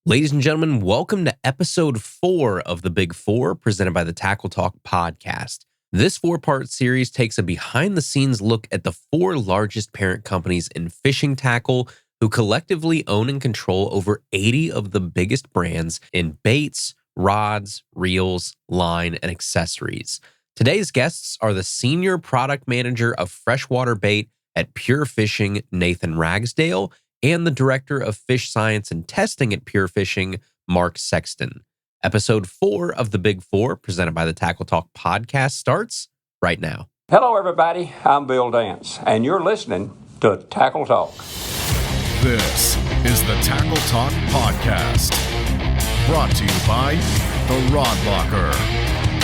Ladies and gentlemen, welcome to episode 4 of The Big Four, presented by the Tackle Talk podcast. This 4-part series takes a behind-the-scenes look at the 4 largest parent companies in fishing tackle who collectively own and control over 80 of the biggest brands in baits, rods, reels, line, and accessories. Today's guests are the Senior Product Manager of Freshwater Bait at Pure Fishing, Nathan Ragsdale, and the Director of Fish Science and Testing at Pure Fishing, Mark Sexton. Episode 4 of The Big Four, presented by the Tackle Talk podcast, starts right now. Hello, everybody. I'm Bill Dance, and you're listening to Tackle Talk. This is the Tackle Talk podcast, brought to you by The Rod Locker.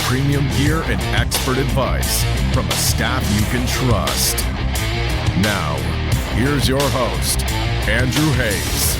Premium gear and expert advice from a staff you can trust. Now, here's your host, Andrew Hayes.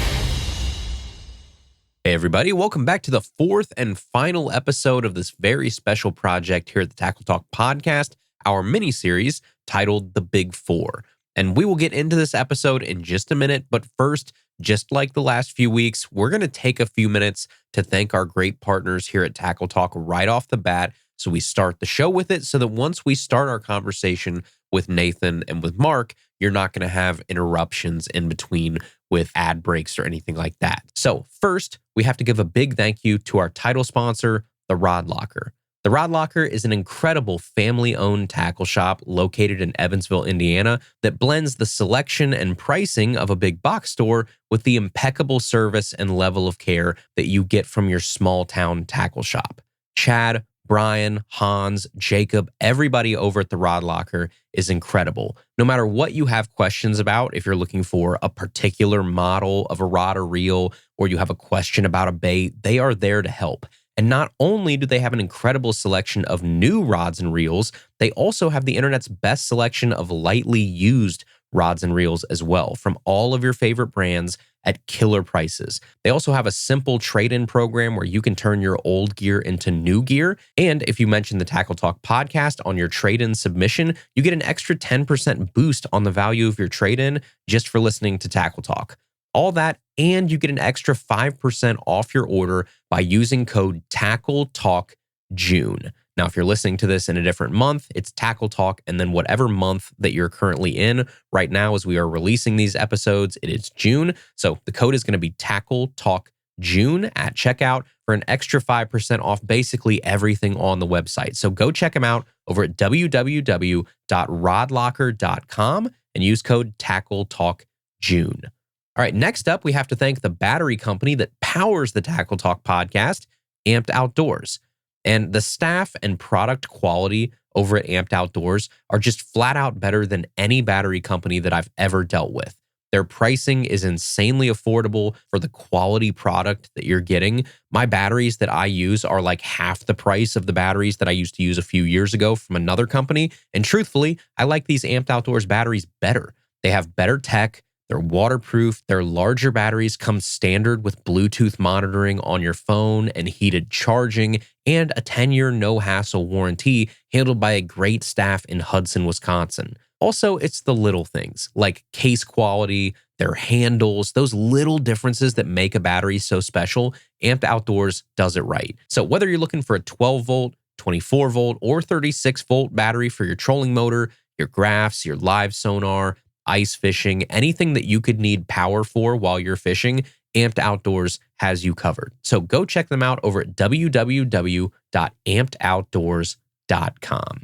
Hey everybody, welcome back to the 4th and final episode of this very special project here at the Tackle Talk podcast, our mini-series titled The Big Four. And we will get into this episode in just a minute, but first, just like the last few weeks, we're going to take a few minutes to thank our great partners here at Tackle Talk right off the bat. So we start the show with it so that once we start our conversation with Nathan and with Mark, you're not going to have interruptions in between with ad breaks or anything like that. So first, we have to give a big thank you to our title sponsor, The Rod Locker. The Rod Locker is an incredible family-owned tackle shop located in Evansville, Indiana, that blends the selection and pricing of a big box store with the impeccable service and level of care that you get from your small-town tackle shop. Chad, Brian, Hans, Jacob, everybody over at the Rod Locker is incredible. No matter what you have questions about, if you're looking for a particular model of a rod or reel, or you have a question about a bait, they are there to help. And not only do they have an incredible selection of new rods and reels, they also have the internet's best selection of lightly used rods and reels as well, from all of your favorite brands at killer prices. They also have a simple trade-in program where you can turn your old gear into new gear. And if you mention the Tackle Talk podcast on your trade-in submission, you get an extra 10% boost on the value of your trade-in just for listening to Tackle Talk. All that, and you get an extra 5% off your order by using code TACKLETALKJUNE. Now, if you're listening to this in a different month, it's Tackle Talk, and then whatever month that you're currently in. Right now, as we are releasing these episodes, it is June. So the code is going to be Tackle Talk June at checkout for an extra 5% off basically everything on the website. So go check them out over at www.rodlocker.com and use code Tackle Talk June. All right, next up, we have to thank the battery company that powers the Tackle Talk podcast, Amped Outdoors. And the staff and product quality over at Amped Outdoors are just flat out better than any battery company that I've ever dealt with. Their pricing is insanely affordable for the quality product that you're getting. My batteries that I use are like half the price of the batteries that I used to use a few years ago from another company. And truthfully, I like these Amped Outdoors batteries better. They have better tech. They're waterproof. Their larger batteries come standard with Bluetooth monitoring on your phone and heated charging, and a 10-year no-hassle warranty handled by a great staff in Hudson, Wisconsin. Also, it's the little things like case quality, their handles, those little differences that make a battery so special. Amped Outdoors does it right. So whether you're looking for a 12-volt, 24-volt, or 36-volt battery for your trolling motor, your graphs, your live sonar, ice fishing, anything that you could need power for while you're fishing, Amped Outdoors has you covered. So go check them out over at www.ampedoutdoors.com.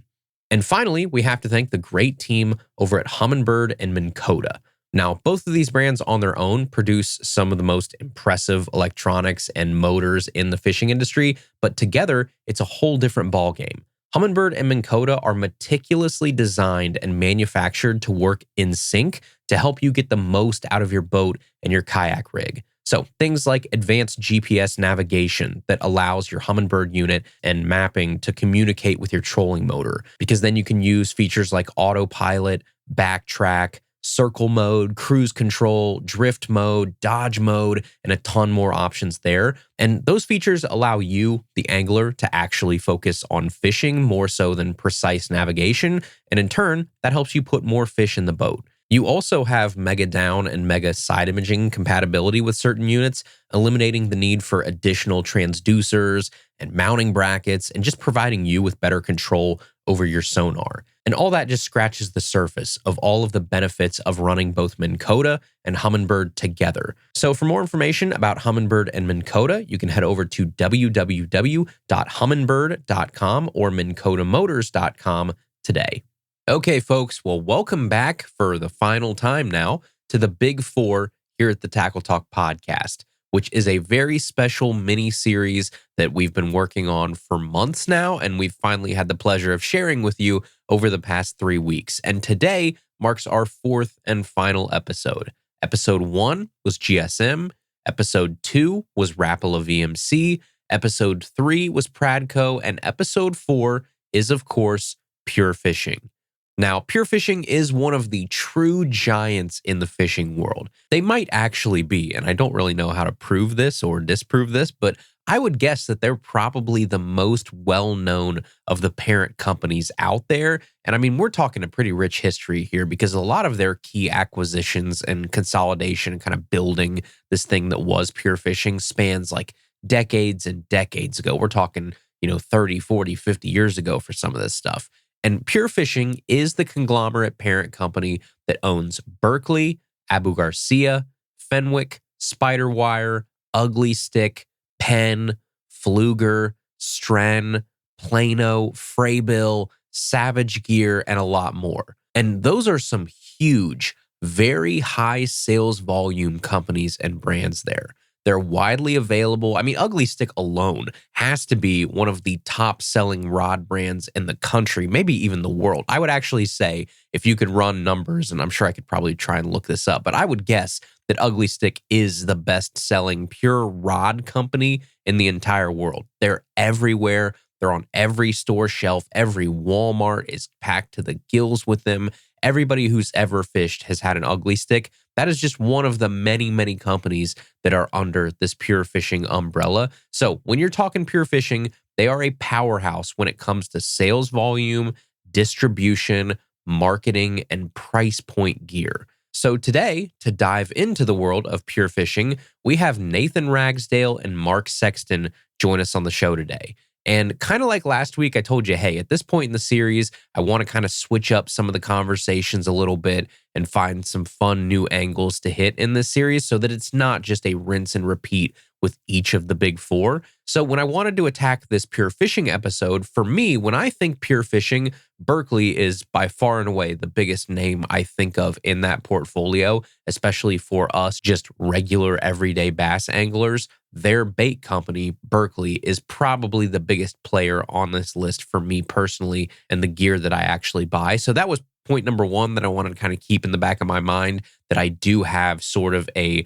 And finally, we have to thank the great team over at Humminbird and Minn Kota. Now, both of these brands on their own produce some of the most impressive electronics and motors in the fishing industry, but together, it's a whole different ballgame. Humminbird and Minn Kota are meticulously designed and manufactured to work in sync to help you get the most out of your boat and your kayak rig. So things like advanced GPS navigation that allows your Humminbird unit and mapping to communicate with your trolling motor, because then you can use features like autopilot, backtrack, circle mode, cruise control, drift mode, dodge mode, and a ton more options there. And those features allow you, the angler, to actually focus on fishing more so than precise navigation. And in turn, that helps you put more fish in the boat. You also have mega down and mega side imaging compatibility with certain units, eliminating the need for additional transducers and mounting brackets and just providing you with better control over your sonar. And all that just scratches the surface of all of the benefits of running both Minn Kota and Humminbird together. So for more information about Humminbird and Minn Kota, you can head over to www.humminbird.com or minnkotamotors.com today. Okay, folks, well, welcome back for the final time now to the Big Four here at the Tackle Talk podcast, which is a very special mini-series that we've been working on for months now, and we've finally had the pleasure of sharing with you over the past 3 weeks. And today marks our fourth and final episode. Episode 1 was GSM, Episode 2 was Rapala VMC, Episode 3 was Pradco, and Episode 4 is, of course, Pure Fishing. Now, Pure Fishing is one of the true giants in the fishing world. They might actually be, and I don't really know how to prove this or disprove this, but I would guess that they're probably the most well-known of the parent companies out there. And I mean, we're talking a pretty rich history here because a lot of their key acquisitions and consolidation and kind of building this thing that was Pure Fishing spans like decades and decades ago. We're talking, 30, 40, 50 years ago for some of this stuff. And Pure Fishing is the conglomerate parent company that owns Berkley, Abu Garcia, Fenwick, Spiderwire, Ugly Stick, Penn, Fluger, Stren, Plano, Freybill, Savage Gear, and a lot more. And those are some huge, very high sales volume companies and brands there. They're widely available. I mean, Ugly Stick alone has to be one of the top selling rod brands in the country, maybe even the world. I would actually say if you could run numbers, and I'm sure I could probably try and look this up, but I would guess that Ugly Stick is the best selling pure rod company in the entire world. They're everywhere. They're on every store shelf. Every Walmart is packed to the gills with them. Everybody who's ever fished has had an Ugly Stick. That is just one of the many, many companies that are under this Pure Fishing umbrella. So when you're talking Pure Fishing, they are a powerhouse when it comes to sales volume, distribution, marketing, and price point gear. So today, to dive into the world of Pure Fishing, we have Nathan Ragsdale and Mark Sexton join us on the show today. And kind of like last week, I told you, hey, at this point in the series, I want to kind of switch up some of the conversations a little bit and find some fun new angles to hit in this series so that it's not just a rinse and repeat with each of the big four. So when I wanted to attack this Pure Fishing episode, for me, when I think Pure Fishing, Berkley is by far and away the biggest name I think of in that portfolio, especially for us, just regular everyday bass anglers. Their bait company, Berkley, is probably the biggest player on this list for me personally and the gear that I actually buy. So that was point number one that I wanted to kind of keep in the back of my mind, that I do have sort of a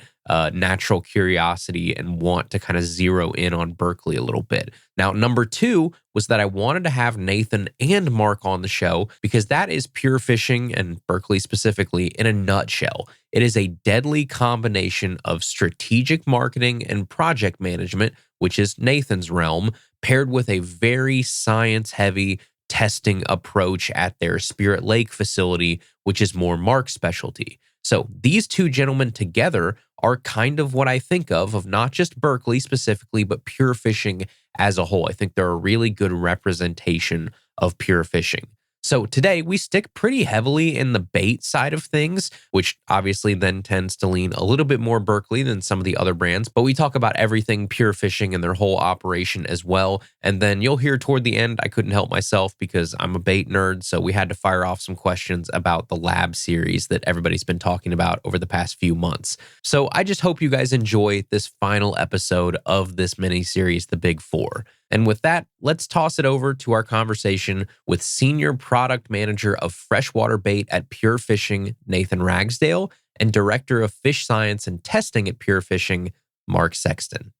natural curiosity and want to kind of zero in on Berkley a little bit. Now, number two was that I wanted to have Nathan and Mark on the show because that is Pure Fishing and Berkley specifically in a nutshell. It is a deadly combination of strategic marketing and project management, which is Nathan's realm, paired with a very science-heavy testing approach at their Spirit Lake facility, which is more Mark's specialty. So these two gentlemen together are kind of what I think of not just Berkley specifically, but Pure Fishing as a whole. I think they're a really good representation of Pure Fishing. So today we stick pretty heavily in the bait side of things, which obviously then tends to lean a little bit more Berkley than some of the other brands. But we talk about everything Pure Fishing and their whole operation as well. And then you'll hear toward the end, I couldn't help myself because I'm a bait nerd. So we had to fire off some questions about the lab series that everybody's been talking about over the past few months. So I just hope you guys enjoy this final episode of this mini series, The Big Four. And with that, let's toss it over to our conversation with Senior Product Manager of Freshwater Bait at Pure Fishing, Nathan Ragsdale, and Director of Fish Science and Testing at Pure Fishing, Mark Sexton.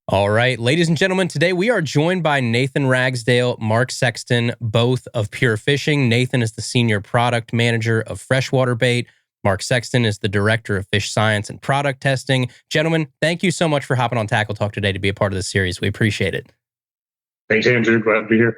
All right, ladies and gentlemen, today we are joined by Nathan Ragsdale, Mark Sexton, both of Pure Fishing. Nathan is the Senior Product Manager of Freshwater Bait. Mark Sexton is the Director of Fish Science and Product Testing. Gentlemen, thank you so much for hopping on Tackle Talk today to be a part of this series. We appreciate it. Thanks, Andrew. Glad to be here.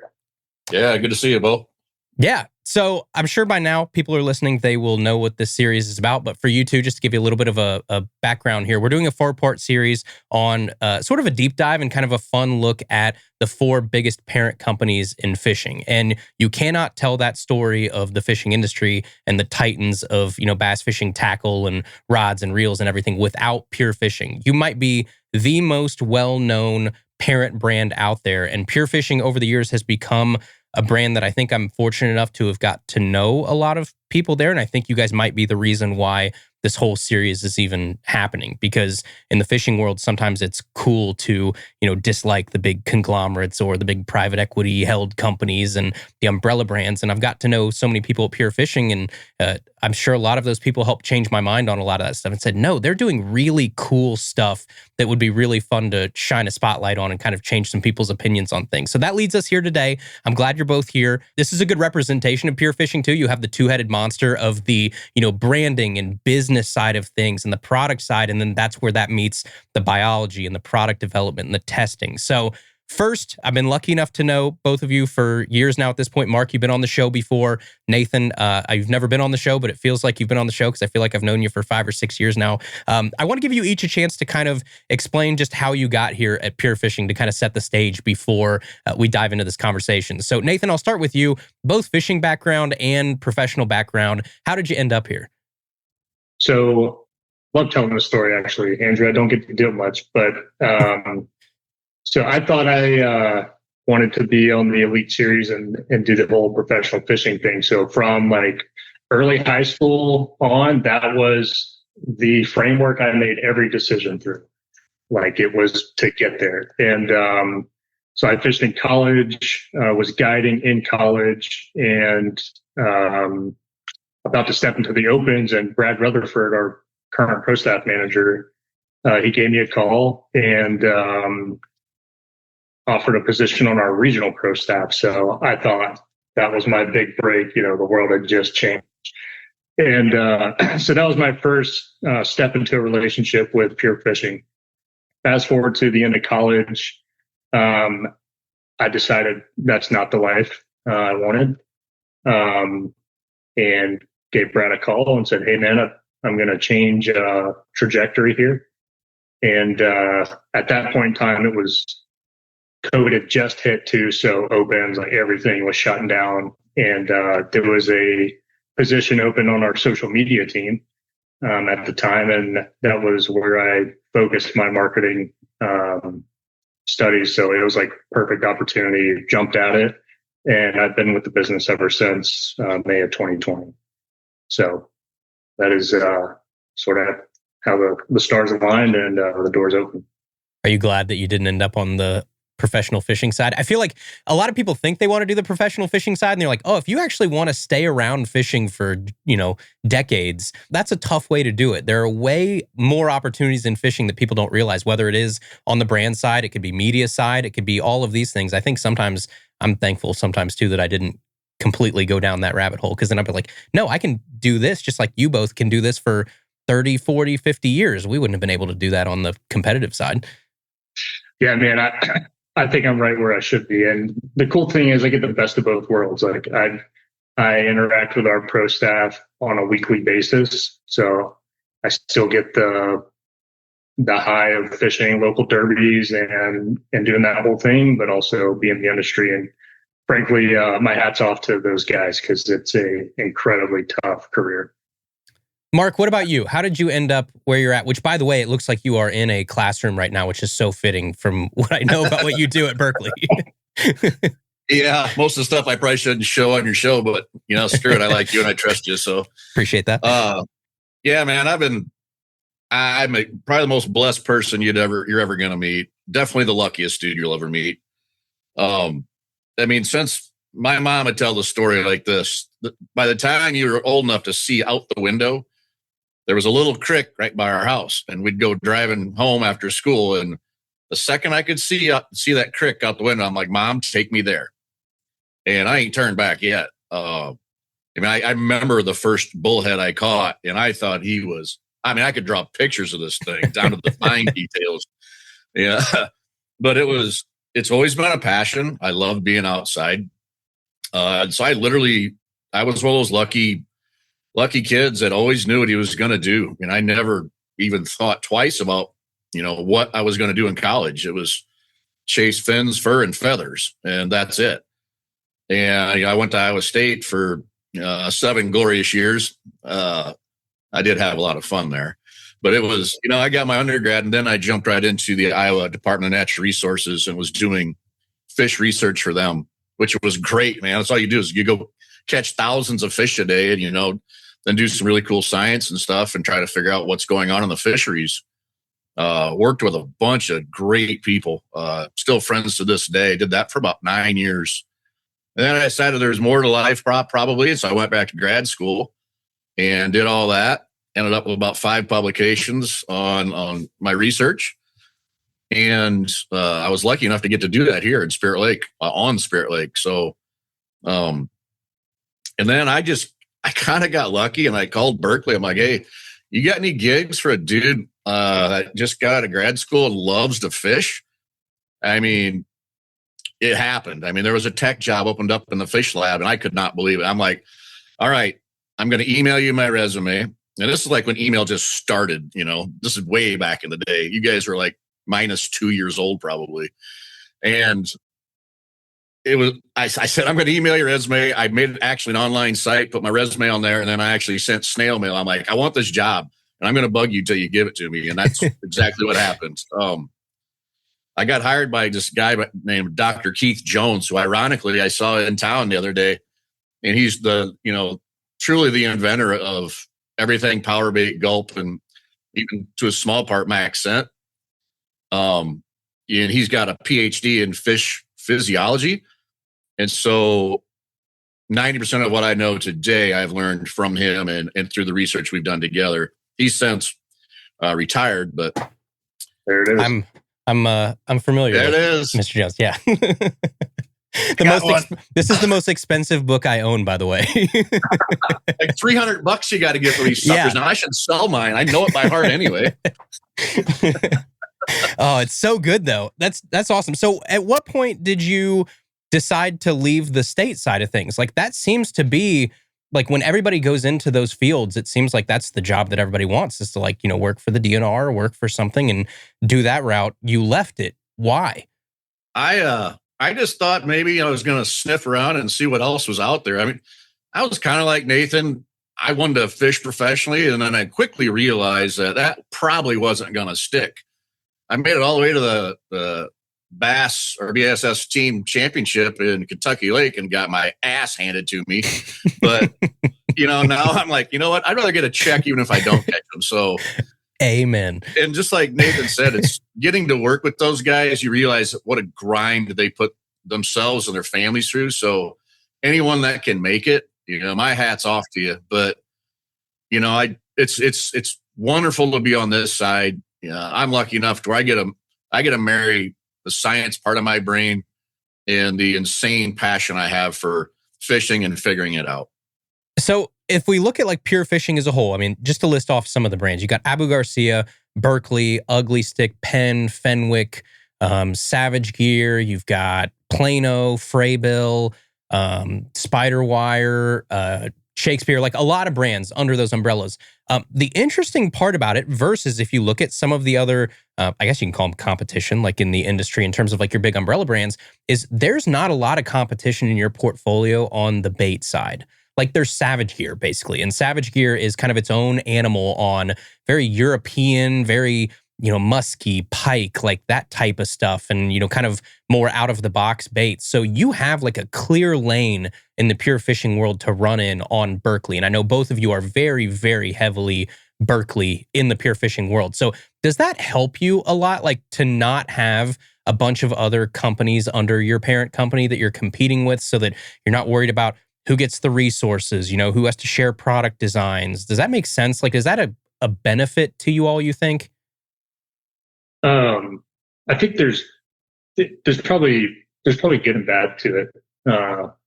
Yeah, good to see you, Bo. Yeah. So I'm sure by now people are listening, they will know what this series is about. But for you two, just to give you a little bit of a background here, we're doing a 4-part series on sort of a deep dive and kind of a fun look at the 4 biggest parent companies in fishing. And you cannot tell that story of the fishing industry and the titans of, bass fishing tackle and rods and reels and everything without Pure Fishing. You might be the most well-known parent brand out there. And Pure Fishing over the years has become a brand that I think I'm fortunate enough to have got to know a lot of people there. And I think you guys might be the reason why this whole series is even happening, because in the fishing world, sometimes it's cool to, dislike the big conglomerates or the big private equity held companies and the umbrella brands. And I've got to know so many people at Pure Fishing, and I'm sure a lot of those people helped change my mind on a lot of that stuff and said, no, they're doing really cool stuff that would be really fun to shine a spotlight on and kind of change some people's opinions on things. So that leads us here today. I'm glad you're both here. This is a good representation of Pure Fishing too. You have the two-headed monster of the, branding and business side of things and the product side. And then that's where that meets the biology and the product development and the testing. So first, I've been lucky enough to know both of you for years now at this point. Mark, you've been on the show before. Nathan, I've never been on the show, but it feels like you've been on the show because I feel like I've known you for 5 or 6 years now. I want to give you each a chance to kind of explain just how you got here at Pure Fishing to kind of set the stage before we dive into this conversation. So Nathan, I'll start with you. Both fishing background and professional background. How did you end up here? So, love telling the story, actually, Andrew. I don't get to do it much, but so I thought I wanted to be on the Elite Series and do the whole professional fishing thing. So from like early high school on, that was the framework I made every decision through. Like it was to get there. And so I fished in college, was guiding in college, and about to step into the opens, and Brad Rutherford, our current pro staff manager, he gave me a call and offered a position on our regional pro staff. So I thought that was my big break. The world had just changed. And so that was my first step into a relationship with Pure Fishing. Fast forward to the end of college, I decided that's not the life I wanted. And gave Brad a call and said, hey, man, I'm going to change trajectory here. And at that point in time, it was COVID had just hit too. So opens, like everything was shutting down. And there was a position open on our social media team at the time. And that was where I focused my marketing studies. So it was like perfect opportunity, jumped at it. And I've been with the business ever since May of 2020. So that is sort of how the stars aligned and the doors open. Are you glad that you didn't end up on the professional fishing side? I feel like a lot of people think they want to do the professional fishing side, and they're like, oh, if you actually want to stay around fishing for, decades, that's a tough way to do it. There are way more opportunities in fishing that people don't realize, whether it is on the brand side, it could be media side, it could be all of these things. I think sometimes I'm thankful sometimes too that I didn't completely go down that rabbit hole, because then I'd be like, no, I can do this just like you both can do this for 30, 40, 50 years. We wouldn't have been able to do that on the competitive side. Yeah, man, I think I'm right where I should be. And the cool thing is I get the best of both worlds. Like I interact with our pro staff on a weekly basis. So I still get the high of fishing local derbies and doing that whole thing, but also be in the industry. And frankly, my hat's off to those guys because it's a incredibly tough career. Mark, what about you? How did you end up where you're at? Which, by the way, it looks like you are in a classroom right now, which is so fitting from what I know about what you do at Berkeley. Yeah, most of the stuff I probably shouldn't show on your show, but screw it. I like you and I trust you, so appreciate that. Yeah, man, I'm probably the most blessed person you're ever going to meet. Definitely the luckiest dude you'll ever meet. Since my mom would tell the story like this, by the time you were old enough to see out the window, there was a little creek right by our house, and we'd go driving home after school. And the second I could see that creek out the window, I'm like, Mom, take me there. And I ain't turned back yet. I remember the first bullhead I caught, and I thought I could draw pictures of this thing down to the fine details. Yeah. But it's always been a passion. I love being outside. So I was one of those lucky kids that always knew what he was going to do. And I never even thought twice about, what I was going to do in college. It was chase fins, fur, and feathers, and that's it. And I went to Iowa State for 7 glorious years. I did have a lot of fun there, but it was, I got my undergrad, and then I jumped right into the Iowa Department of Natural Resources and was doing fish research for them, which was great, man. That's all you do is you go catch thousands of fish a day, and then do some really cool science and stuff and try to figure out what's going on in the fisheries. Worked with a bunch of great people, still friends to this day. Did that for about 9 years. And then I decided there's more to life probably. So I went back to grad school and did all that. Ended up with about 5 publications on my research. And I was lucky enough to get to do that here in Spirit Lake, on Spirit Lake. So, and then I kind of got lucky, and I called Berkeley. I'm like, hey, you got any gigs for a dude that just got out of grad school and loves to fish? I mean, it happened. I mean, there was a tech job opened up in the fish lab, and I could not believe it. I'm like, all right, I'm going to email you my resume. And this is like when email just started, this is way back in the day. You guys were like -2 years old probably. And I said, I'm going to email your resume. I made actually an online site, put my resume on there, and then I actually sent snail mail. I'm like, I want this job, and I'm going to bug you till you give it to me. And that's exactly what happened. I got hired by this guy named Dr. Keith Jones, who ironically I saw in town the other day. And he's truly the inventor of everything power bait, gulp, and even to a small part, max scent. And he's got a PhD in fish physiology. And so 90% of what I know today, I've learned from him and through the research we've done together. He's since retired, but there it is. I'm familiar there with it is. Mr. Jones. Yeah. This is the most expensive book I own, by the way. Like $300 you got to get for these suckers. Yeah. Now I should sell mine. I know it by heart anyway. Oh, it's so good though. That's awesome. So at what point did you decide to leave the state side of things? Like that seems to be like when everybody goes into those fields, it seems like that's the job that everybody wants, is to work for the DNR, work for something and do that route. You left it. Why? I just thought maybe I was going to sniff around and see what else was out there. I mean, I was kind of like Nathan. I wanted to fish professionally, and then I quickly realized that probably wasn't going to stick. I made it all the way to the Bass or BSS team championship in Kentucky Lake and got my ass handed to me. But, now I'm like, you know what? I'd rather get a check even if I don't catch them. So, amen. And just like Nathan said, it's getting to work with those guys. You realize what a grind they put themselves and their families through. So anyone that can make it, my hat's off to you. But, it's wonderful to be on this side. I'm lucky enough to where I get to marry the science part of my brain and the insane passion I have for fishing and figuring it out. So if we look at Pure Fishing as a whole, I mean, just to list off some of the brands, you got Abu Garcia, Berkeley, Ugly Stick, Penn, Fenwick, Savage Gear. You've got Plano, Fraybill, Spider Wire, Shakespeare, a lot of brands under those umbrellas. The interesting part about it versus if you look at some of the other, I guess you can call them competition, in the industry in terms of your big umbrella brands, is there's not a lot of competition in your portfolio on the bait side. There's Savage Gear basically. And Savage Gear is kind of its own animal on very European, very, musky, pike, that type of stuff. And, kind of more out of the box baits. So you have a clear lane in the pure fishing world to run in on Berkeley. And I know both of you are very, very heavily Berkeley in the pure fishing world. So does that help you a lot? To not have a bunch of other companies under your parent company that you're competing with so that you're not worried about who gets the resources, who has to share product designs. Does that make sense? Is that a benefit to you all, you think? I think there's probably good and bad to it,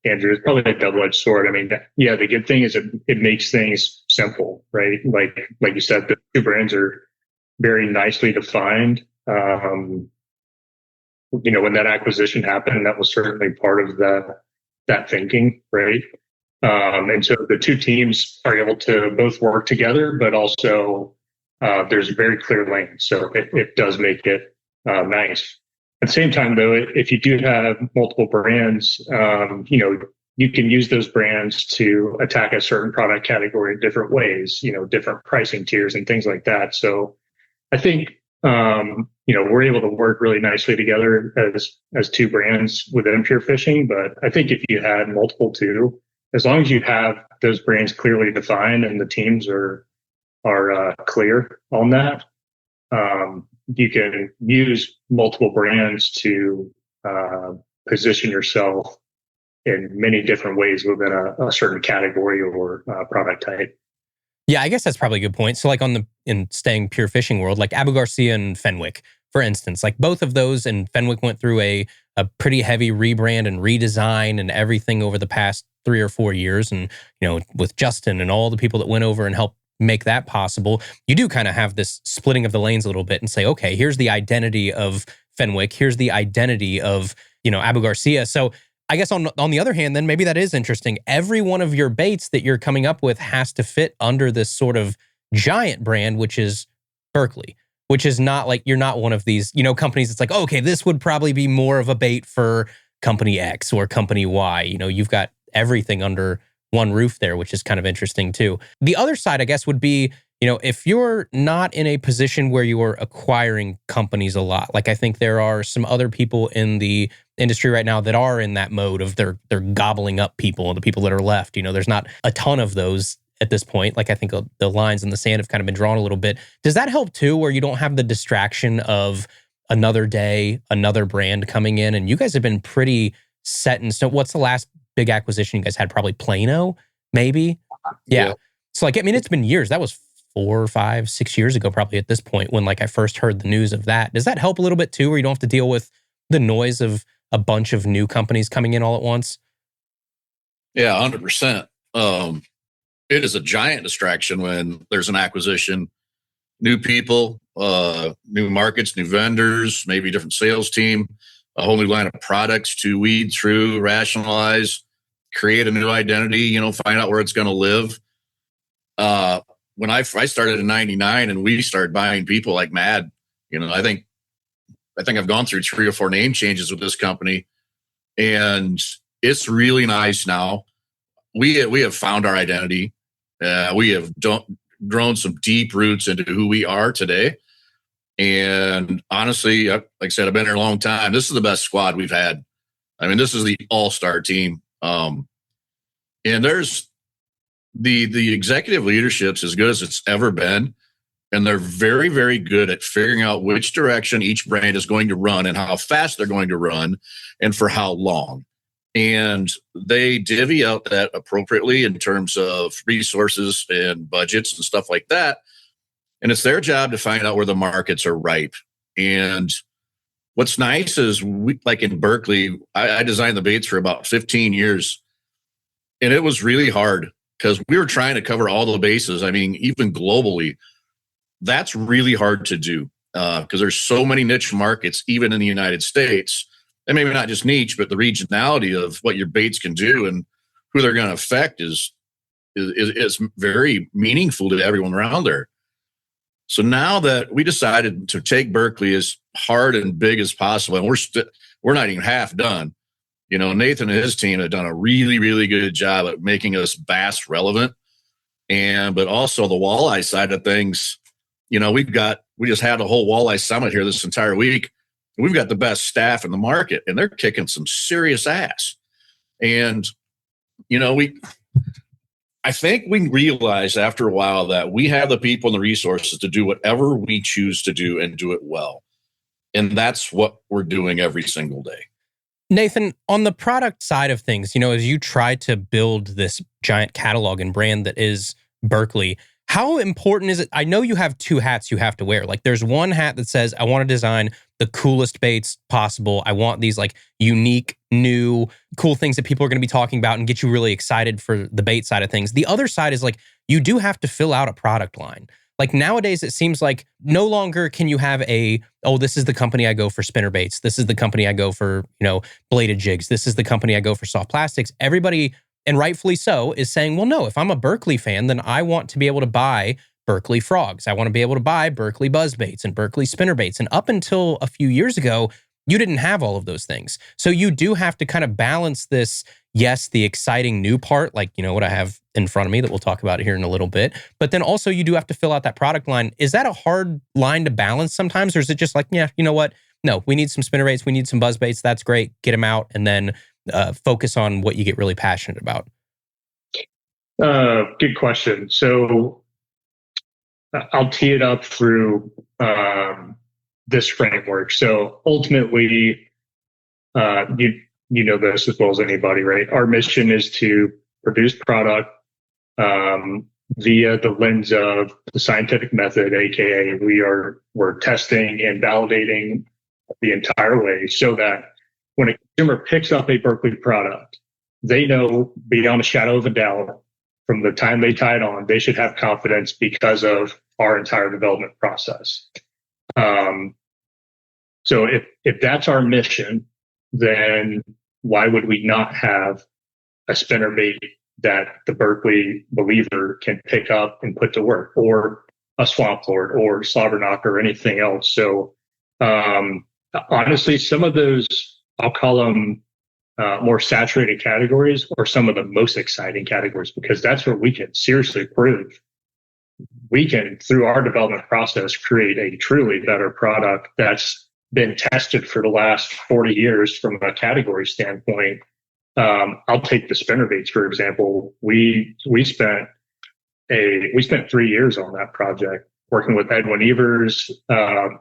Andrew. It's probably a double-edged sword. I mean, yeah, the good thing is it makes things simple, right? Like you said, the two brands are very nicely defined. When that acquisition happened, that was certainly part of that thinking, right? And so the two teams are able to both work together, but also there's a very clear lane. So it does make it nice. At the same time, though, if you do have multiple brands, you can use those brands to attack a certain product category in different ways, different pricing tiers and things like that. So I think, we're able to work really nicely together as two brands within Pure Fishing. But I think if you had multiple too, as long as you have those brands clearly defined and the teams are clear on that, you can use multiple brands to position yourself in many different ways within a certain category or product type. Yeah, I guess that's probably a good point. So like in staying pure fishing world, like Abu Garcia and Fenwick, for instance, like both of those, and Fenwick went through a pretty heavy rebrand and redesign and everything over the past 3 or 4 years. And, with Justin and all the people that went over and helped make that possible, you do kind of have this splitting of the lanes a little bit and say, okay, here's the identity of Fenwick. Here's the identity of, Abu Garcia. So I guess on the other hand, then maybe that is interesting. Every one of your baits that you're coming up with has to fit under this sort of giant brand, which is Berkley, which is not like, you're not one of these, companies that's like, oh, okay, this would probably be more of a bait for company X or company Y. You've got everything under one roof there, which is kind of interesting too. The other side, I guess, would be, if you're not in a position where you are acquiring companies a lot, like I think there are some other people in the industry right now that are in that mode of they're gobbling up people and the people that are left. There's not a ton of those at this point. Like I think the lines in the sand have kind of been drawn a little bit. Does that help too, where you don't have the distraction of another day, another brand coming in? And you guys have been pretty set in stone. What's the last big acquisition you guys had? Probably Plano, maybe? Yeah. So like, I mean, it's been years. That was 4, 5, 6 years ago, probably at this point when like I first heard the news of that. Does that help a little bit too, where you don't have to deal with the noise of a bunch of new companies coming in all at once? Yeah, 100%. It is a giant distraction when there's an acquisition, new people, new markets, new vendors, maybe different sales team, a whole new line of products to weed through, rationalize, create a new identity, find out where it's going to live. When I started in 99 and we started buying people like mad, I think I've gone through 3 or 4 name changes with this company, and it's really nice now. We have found our identity. We have grown some deep roots into who we are today. And honestly, like I said, I've been here a long time. This is the best squad we've had. I mean, this is the all-star team. And there's the executive leadership's as good as it's ever been. And they're very, very good at figuring out which direction each brand is going to run and how fast they're going to run and for how long. And they divvy out that appropriately in terms of resources and budgets and stuff like that. And it's their job to find out where the markets are ripe. And what's nice is like in Berkley, I designed the baits for about 15 years. And it was really hard because we were trying to cover all the bases. I mean, even globally, that's really hard to do because there's so many niche markets, even in the United States. And maybe not just niche, but the regionality of what your baits can do and who they're going to affect is very meaningful to everyone around there. So now that we decided to take Berkley as hard and big as possible, and we're not even half done. Nathan and his team have done a really, really good job at making us bass relevant, but also the walleye side of things. We just had a whole walleye summit here this entire week. We've got the best staff in the market, and they're kicking some serious ass. And, I think we realized after a while that we have the people and the resources to do whatever we choose to do and do it well. And that's what we're doing every single day. Nathan, on the product side of things, as you try to build this giant catalog and brand that is Berkley, how important is it? I know you have 2 hats you have to wear. Like there's one hat that says, I want to design the coolest baits possible. I want these like unique, new, cool things that people are going to be talking about and get you really excited for the bait side of things. The other side is like, you do have to fill out a product line. Like nowadays, it seems like no longer can you have this is the company I go for spinner baits. This is the company I go for, bladed jigs. This is the company I go for soft plastics. Everybody, and rightfully so, is saying, well, no, if I'm a Berkley fan, then I want to be able to buy Berkley frogs. I want to be able to buy Berkley buzz baits and Berkley spinner baits. And up until a few years ago, you didn't have all of those things. So you do have to kind of balance this, yes, the exciting new part, like, what I have in front of me that we'll talk about here in a little bit. But then also you do have to fill out that product line. Is that a hard line to balance sometimes? Or is it just like, yeah, you know what? No, we need some spinner baits. We need some buzz baits. That's great. Get them out and then focus on what you get really passionate about. Good question. So I'll tee it up through this framework. So ultimately, you know this as well as anybody, right? Our mission is to produce product via the lens of the scientific method, aka we're testing and validating the entire way, so that when a consumer picks up a Berkley product, they know beyond a shadow of a doubt from the time they tie it on, they should have confidence because of our entire development process. So if that's our mission, then why would we not have a spinnerbait that the Berkley believer can pick up and put to work, or a swamp lord or slobber knocker or anything else? So honestly, some of those, I'll call them more saturated categories, or some of the most exciting categories, because that's where we can seriously prove we can, through our development process, create a truly better product that's been tested for the last 40 years from a category standpoint. I'll take the spinnerbaits, for example. We spent 3 years on that project working with Edwin Evers.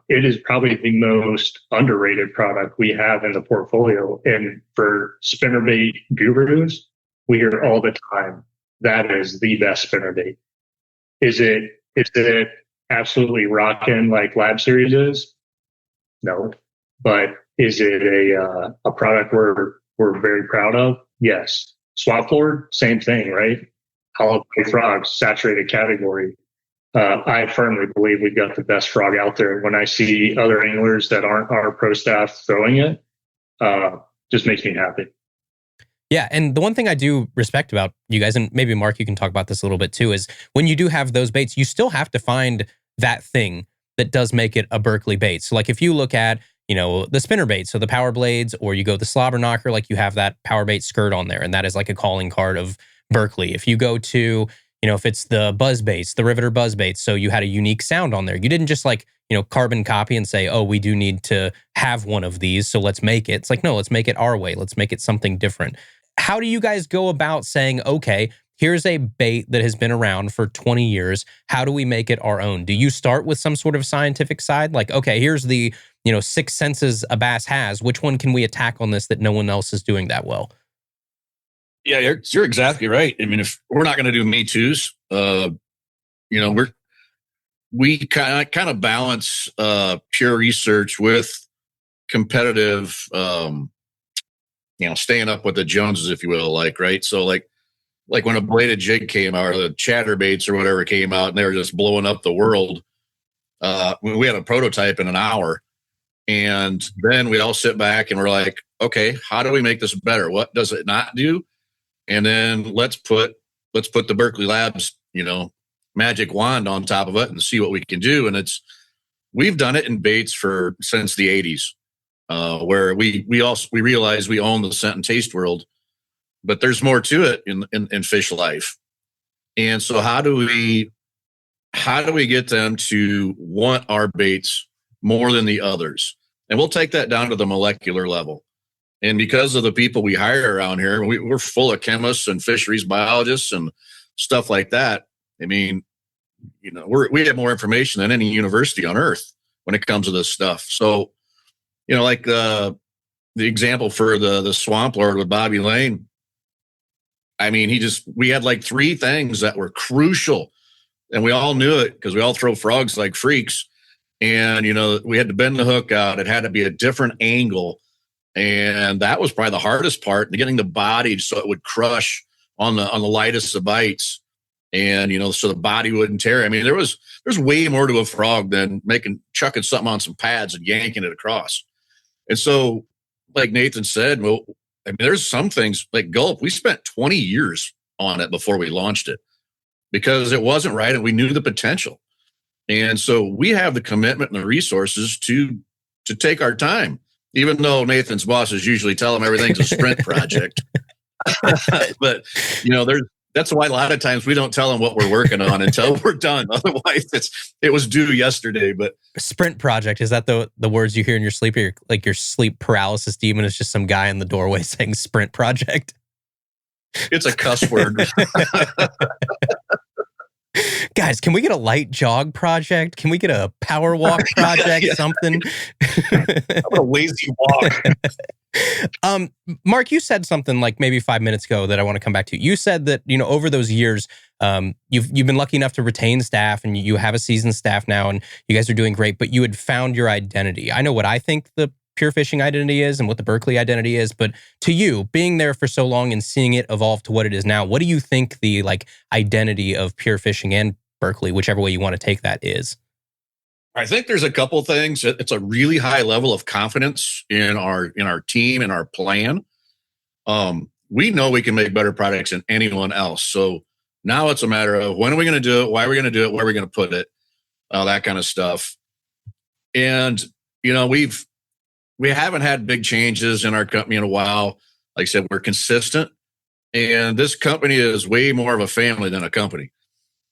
It is probably the most underrated product we have in the portfolio. And for spinnerbait gurus, we hear all the time, that is the best spinnerbait. Is it absolutely rocking like Lab Series is? No. But is it a product we're very proud of? Yes. Swamp Lord, same thing, right? Hollow Bay frogs, saturated category. I firmly believe we've got the best frog out there. And when I see other anglers that aren't our pro staff throwing it, just makes me happy. Yeah, and the one thing I do respect about you guys, and maybe Mark, you can talk about this a little bit too, is when you do have those baits, you still have to find that thing that does make it a Berkley bait. So like if you look at, the spinner bait, so the power blades, or you go the slobber knocker, like you have that power bait skirt on there, and that is like a calling card of Berkley. If you go to, if it's the buzz baits, the riveter buzz baits, so you had a unique sound on there. You didn't just like, carbon copy and say, oh, we do need to have one of these, so let's make it. It's like, no, let's make it our way. Let's make it something different. How do you guys go about saying, okay, here's a bait that has been around for 20 years. How do we make it our own? Do you start with some sort of scientific side? Like, okay, here's the, 6 senses a bass has. Which one can we attack on this that no one else is doing that well? Yeah, you're exactly right. I mean, if we're not going to do Me Too's, we kind of balance pure research with competitive, staying up with the Joneses, if you will, right? So like when a bladed jig came out, or the chatterbaits or whatever came out, and they were just blowing up the world. We had a prototype in an hour, and then we all sit back and we're like, okay, how do we make this better? What does it not do? And then let's put the Berkley Labs, magic wand on top of it and see what we can do. And we've done it in baits since the 80s, where we realize we own the scent and taste world, but there's more to it in fish life. And so how do we get them to want our baits more than the others? And we'll take that down to the molecular level. And because of the people we hire around here, we're full of chemists and fisheries biologists and stuff like that. I mean, we have more information than any university on earth when it comes to this stuff. So, like the example for the Swamp Lord with Bobby Lane. I mean, we had like 3 things that were crucial, and we all knew it because we all throw frogs like freaks. And, we had to bend the hook out. It had to be a different angle. And that was probably the hardest part, getting the body so it would crush on the lightest of bites. And, so the body wouldn't tear. I mean, there's way more to a frog than chucking something on some pads and yanking it across. And so, like Nathan said, well, I mean, there's some things like Gulp. We spent 20 years on it before we launched it because it wasn't right and we knew the potential. And so we have the commitment and the resources to take our time, even though Nathan's bosses usually tell him everything's a sprint project. But, that's why a lot of times we don't tell them what we're working on until we're done. Otherwise, it was due yesterday. But sprint project, is that the words you hear in your sleep? Your sleep paralysis demon is just some guy in the doorway saying sprint project? It's a cuss word. Guys, can we get a light jog project? Can we get a power walk project? Something? A lazy walk. Mark, you said something like maybe 5 minutes ago that I want to come back to. You said that, over those years, you've been lucky enough to retain staff and you have a seasoned staff now and you guys are doing great, but you had found your identity. I know what I think the Pure Fishing identity is and what the Berkley identity is, but to you, being there for so long and seeing it evolve to what it is now, what do you think the identity of Pure Fishing and Berkley, whichever way you want to take that, is? I think there's a couple things. It's a really high level of confidence in our team and our plan. We know we can make better products than anyone else. So now it's a matter of when are we going to do it? Why are we going to do it? Where are we going to put it? That kind of stuff. And, we haven't had big changes in our company in a while. Like I said, we're consistent. And this company is way more of a family than a company.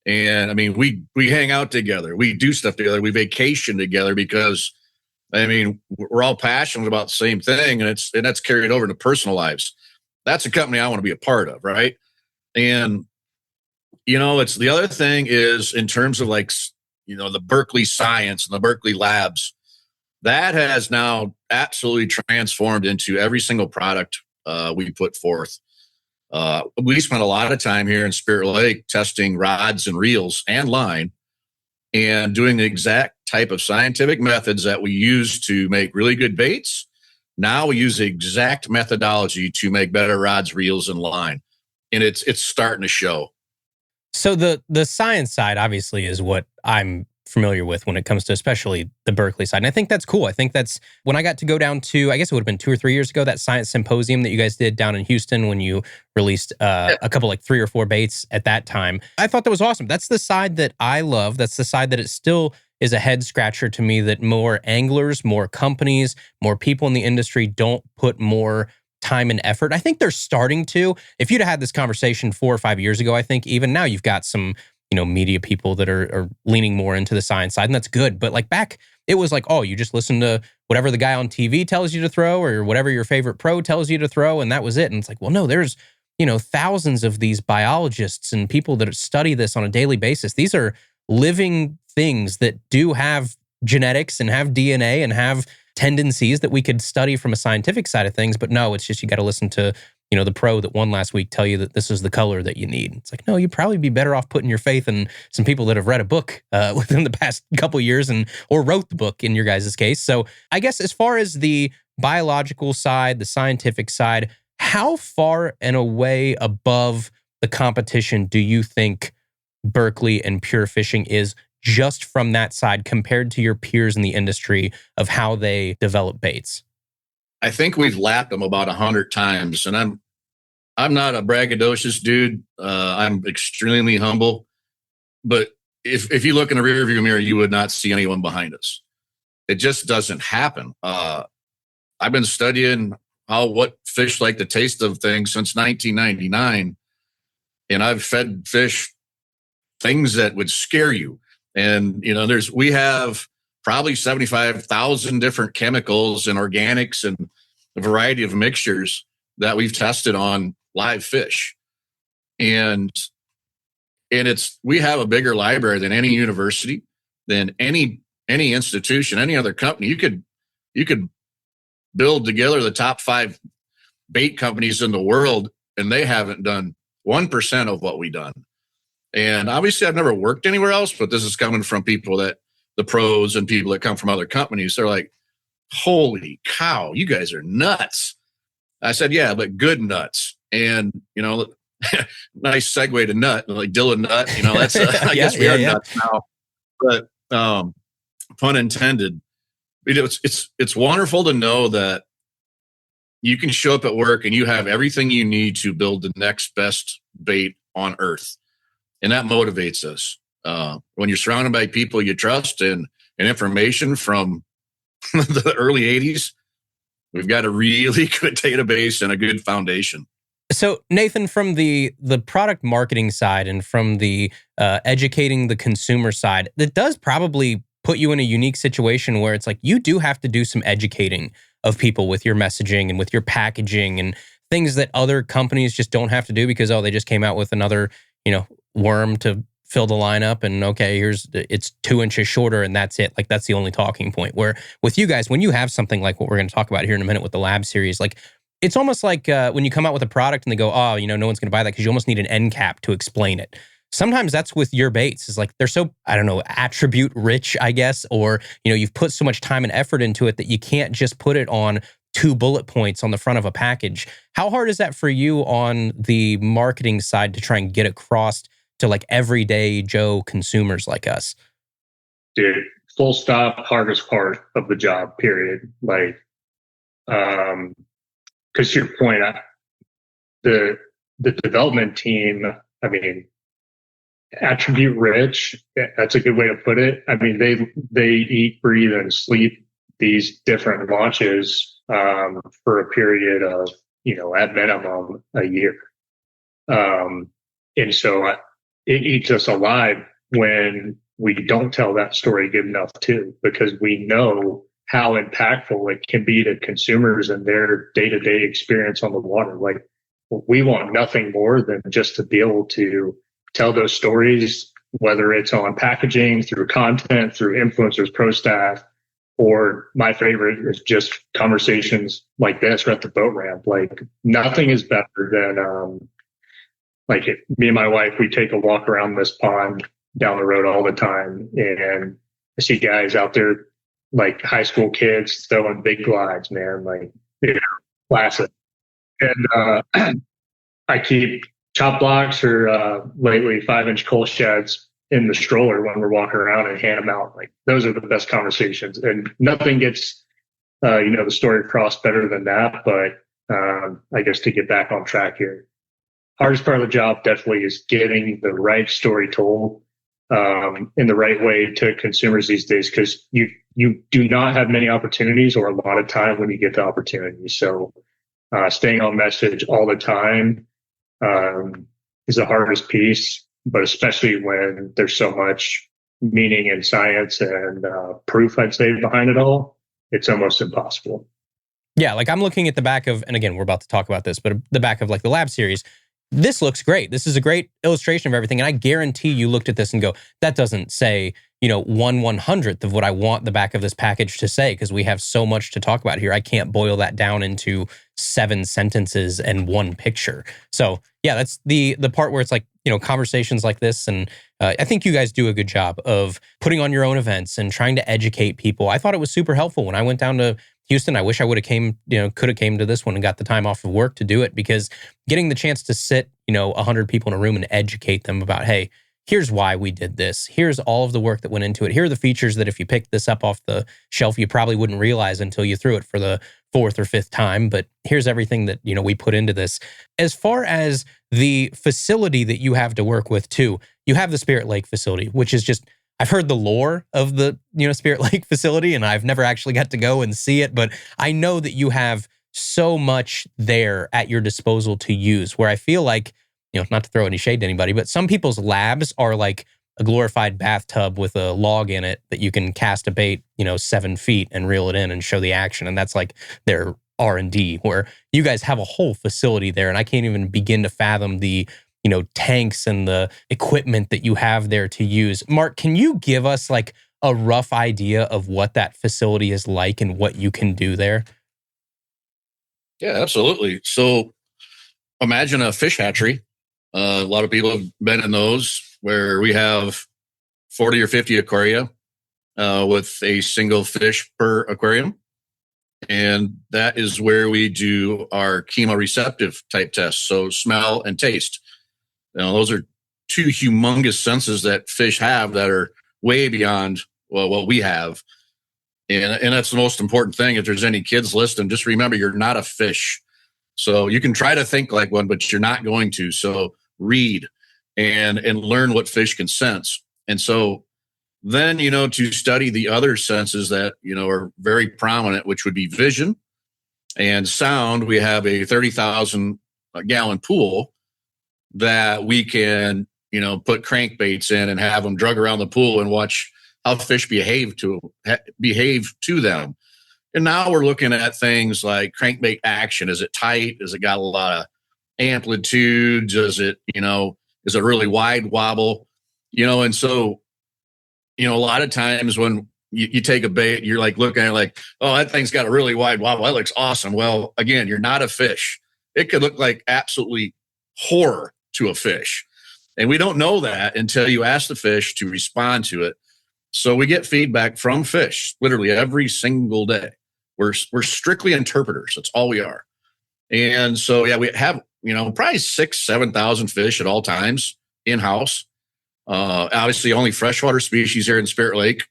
And I mean, we hang out together. We do stuff together. We vacation together because, I mean, we're all passionate about the same thing. And that's carried over into personal lives. That's a company I want to be a part of, right? And, it's the other thing is in terms of the Berkeley science and the Berkeley labs, that has now absolutely transformed into every single product we put forth. We spent a lot of time here in Spirit Lake testing rods and reels and line and doing the exact type of scientific methods that we use to make really good baits. Now we use the exact methodology to make better rods, reels, and line. And it's starting to show. So the science side obviously is what I'm familiar with when it comes to especially the Berkeley side. And I think that's cool. I think that's when I got to go down to, I guess it would have been 2 or 3 years ago, that science symposium that you guys did down in Houston when you released a couple 3 or 4 baits at that time. I thought that was awesome. That's the side that I love. That's the side that it still is a head scratcher to me that more anglers, more companies, more people in the industry don't put more time and effort. I think they're starting to. If you'd have had this conversation 4 or 5 years ago, I think even now you've got some media people that are leaning more into the science side, and that's good. But back, it was you just listen to whatever the guy on TV tells you to throw or whatever your favorite pro tells you to throw, and that was it. And it's no, there's, thousands of these biologists and people that study this on a daily basis. These are living things that do have genetics and have DNA and have tendencies that we could study from a scientific side of things. But no, it's just you got to listen to the pro that won last week tell you that this is the color that you need. It's no, you'd probably be better off putting your faith in some people that have read a book within the past couple of years or wrote the book in your guys' case. So I guess as far as the biological side, the scientific side, how far and away above the competition do you think Berkeley and Pure Fishing is just from that side compared to your peers in the industry of how they develop baits? I think we've lapped them about 100 times, and I'm not a braggadocious dude. I'm extremely humble, but if you look in the rearview mirror, you would not see anyone behind us. It just doesn't happen. I've been studying what fish like the taste of things since 1999, and I've fed fish things that would scare you. And we have probably 75,000 different chemicals and organics and a variety of mixtures that we've tested on live fish. And we have a bigger library than any university, than any institution, any other company. You could build together the top 5 bait companies in the world, and they haven't done 1% of what we've done. And obviously I've never worked anywhere else, but this is coming from people the pros and people that come from other companies. They're like, holy cow, you guys are nuts. I said, yeah, but good nuts. And, nice segue to nut, like Dylan Nut. That's I guess we are nuts now. But pun intended. It's wonderful to know that you can show up at work and you have everything you need to build the next best bait on earth. And that motivates us. When you're surrounded by people you trust and information from the early 80s, we've got a really good database and a good foundation. So Nathan, from the product marketing side and from the educating the consumer side, that does probably put you in a unique situation where it's like you do have to do some educating of people with your messaging and with your packaging and things that other companies just don't have to do because, they just came out with another, worm to fill the lineup and it's 2 inches shorter and that's it. Like that's the only talking point. Where with you guys, when you have something like what we're going to talk about here in a minute with the lab series, like it's almost like when you come out with a product and they go, no one's going to buy that because you almost need an end cap to explain it. Sometimes that's with your baits. It's like they're so, attribute rich, I guess, or, you've put so much time and effort into it that you can't just put it on 2 bullet points on the front of a package. How hard is that for you on the marketing side to try and get across to like everyday Joe consumers like us? Dude, full stop, hardest part of the job, period. Like, because to your point, the development team, attribute rich, that's a good way to put it. They eat, breathe, and sleep these different launches for a period of, at minimum a year. And so it eats us alive when we don't tell that story good enough too, because we know how impactful it can be to consumers and their day-to-day experience on the water. Like we want nothing more than just to be able to tell those stories, whether it's on packaging, through content, through influencers, pro staff, or my favorite is just conversations like this or at the boat ramp. Like nothing is better than, me and my wife, we take a walk around this pond down the road all the time. And I see guys out there, like high school kids throwing big glides, man, classic. And I keep chop blocks or lately 5-inch coal sheds in the stroller when we're walking around and hand them out. Like those are the best conversations, and nothing gets the story across better than that. But I guess to get back on track here, hardest part of the job definitely is getting the right story told in the right way to consumers these days, because you do not have many opportunities or a lot of time when you get the opportunity. So staying on message all the time is the hardest piece, but especially when there's so much meaning and science and proof, I'd say, behind it all, it's almost impossible. Yeah, like I'm looking at the back of, and again, we're about to talk about this, but the back of like the lab series, this looks great. This is a great illustration of everything. And I guarantee you looked at this and go, that doesn't say, 1/100th of what I want the back of this package to say, because we have so much to talk about here. I can't boil that down into 7 sentences and 1 picture. So yeah, that's the part where it's like, conversations like this. And I think you guys do a good job of putting on your own events and trying to educate people. I thought it was super helpful when I went down to Houston. I wish I would have could have came to this one and got the time off of work to do it, because getting the chance to sit, 100 people in a room and educate them about, hey, here's why we did this. Here's all of the work that went into it. Here are the features that if you picked this up off the shelf, you probably wouldn't realize until you threw it for the 4th or 5th time. But here's everything that, we put into this. As far as the facility that you have to work with too, you have the Spirit Lake facility, which is just, I've heard the lore of the, Spirit Lake facility, and I've never actually got to go and see it, but I know that you have so much there at your disposal to use, where I feel like, not to throw any shade to anybody, but some people's labs are like a glorified bathtub with a log in it that you can cast a bait, 7 feet and reel it in and show the action. And that's like their R&D, where you guys have a whole facility there. And I can't even begin to fathom the, tanks and the equipment that you have there to use. Mark, can you give us like a rough idea of what that facility is like and what you can do there? Yeah, absolutely. So imagine a fish hatchery. A lot of people have been in those, where we have 40 or 50 aquaria with a single fish per aquarium. And that is where we do our chemoreceptive type tests. So smell and taste. Those are two humongous senses that fish have that are way beyond what we have. And that's the most important thing. If there's any kids listening, just remember you're not a fish. So you can try to think like one, but you're not going to. So read and learn what fish can sense. And so then, to study the other senses that, are very prominent, which would be vision and sound. We have a 30,000 gallon pool that we can, put crankbaits in and have them drug around the pool and watch how fish behave to them. And now we're looking at things like crankbait action. Is it tight? Has it got a lot of amplitude? Is it really wide wobble? And so, a lot of times when you take a bait, you're like looking at it like, oh, that thing's got a really wide wobble. That looks awesome. Well, again, you're not a fish. It could look like absolutely horror to a fish. And we don't know that until you ask the fish to respond to it. So we get feedback from fish literally every single day. We're strictly interpreters. That's all we are. And so, we have, probably 6,000-7,000 fish at all times in-house. Obviously only freshwater species here in Spirit Lake,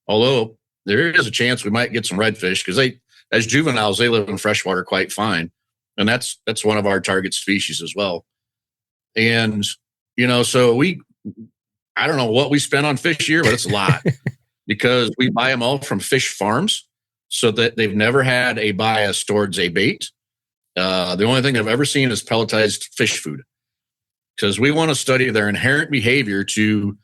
although there is a chance we might get some redfish because as juveniles, they live in freshwater quite fine. And that's one of our target species as well. And, so I don't know what we spend on fish here, but it's a lot because we buy them all from fish farms so that they've never had a bias towards a bait. The only thing I've ever seen is pelletized fish food because we want to study their inherent behavior to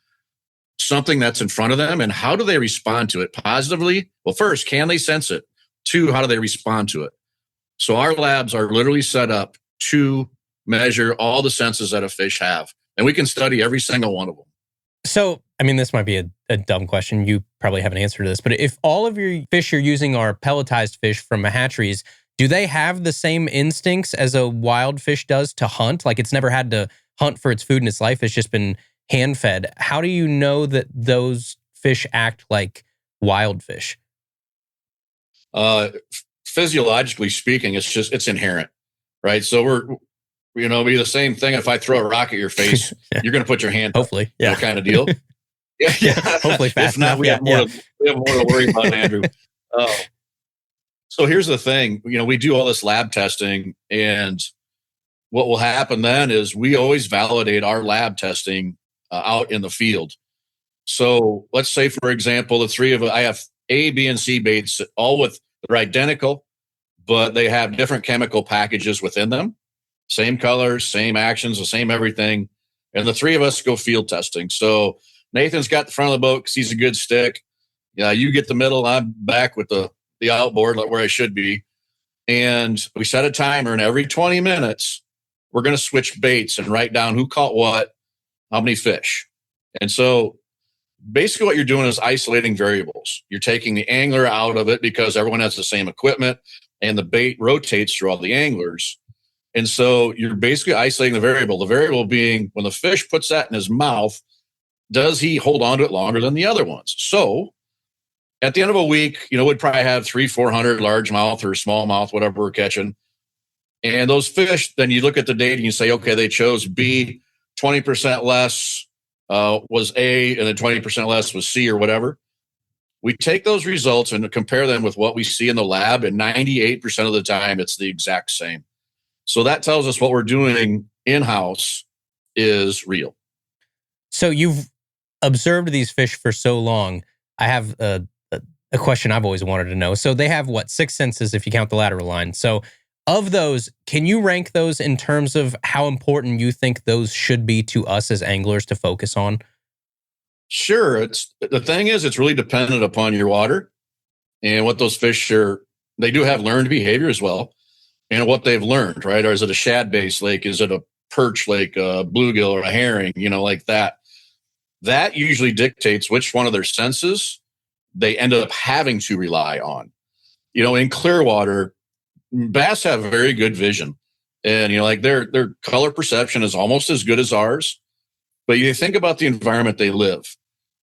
something that's in front of them and how do they respond to it positively? Well, first, can they sense it? Two, how do they respond to it? So our labs are literally set up to measure all the senses that a fish have, and we can study every single one of them. So, this might be a dumb question. You probably have an answer to this, but if all of your fish you're using are pelletized fish from hatcheries, do they have the same instincts as a wild fish does to hunt? Like it's never had to hunt for its food in its life. It's just been hand-fed. How do you know that those fish act like wild fish? Physiologically speaking, it's inherent, right? So be the same thing. If I throw a rock at your face, you're going to put your hand hopefully, up, that kind of deal. Yeah. Hopefully fast if not, enough. we have more to worry about, Andrew. So here's the thing. We do all this lab testing, and what will happen then is we always validate our lab testing out in the field. So let's say, for example, the three of I have A, B, and C baits, they're identical, but they have different chemical packages within them. Same colors, same actions, the same everything. And the three of us go field testing. So Nathan's got the front of the boat because he's a good stick. You get the middle. I'm back with the outboard, like where I should be. And we set a timer, and every 20 minutes, we're going to switch baits and write down who caught what, how many fish. And so basically what you're doing is isolating variables. You're taking the angler out of it because everyone has the same equipment and the bait rotates through all the anglers. And so you're basically isolating the variable being when the fish puts that in his mouth, does he hold on to it longer than the other ones? So at the end of a week, we'd probably have 300-400 largemouth or smallmouth, whatever we're catching. And those fish, then you look at the data and you say, okay, they chose B, 20% less was A, and then 20% less was C or whatever. We take those results and compare them with what we see in the lab, and 98% of the time, it's the exact same. So that tells us what we're doing in-house is real. So you've observed these fish for so long. I have a question I've always wanted to know. So they have 6 senses if you count the lateral line. So of those, can you rank those in terms of how important you think those should be to us as anglers to focus on? Sure. The thing is, it's really dependent upon your water and what those fish are. They do have learned behavior as well, and what they've learned, right? Or is it a shad-based lake? Is it a perch lake, a bluegill, or a herring? Like that. That usually dictates which one of their senses they end up having to rely on. In clear water, bass have very good vision, and their color perception is almost as good as ours. But you think about the environment they live.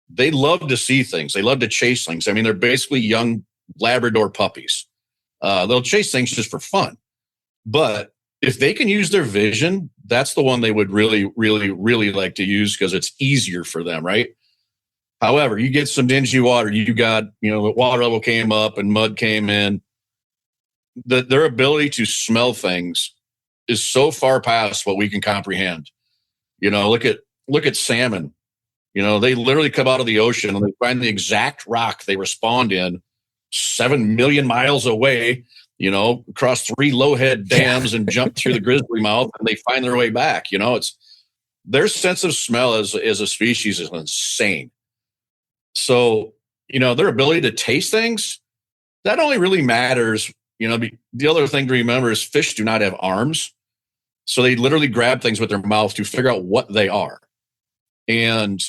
They love to see things. They love to chase things. They're basically young Labrador puppies. They'll chase things just for fun. But if they can use their vision, that's the one they would really, really, really like to use because it's easier for them, right? However, you get some dingy water, you got, the water level came up and mud came in. Their ability to smell things is so far past what we can comprehend. Look at salmon. They literally come out of the ocean and they find the exact rock they will spawned in 7 million miles away, across 3 low-head dams and jump through the grizzly mouth, and they find their way back. It's their sense of smell as a species is insane. So, their ability to taste things, that only really matters. The other thing to remember is fish do not have arms. So they literally grab things with their mouth to figure out what they are. And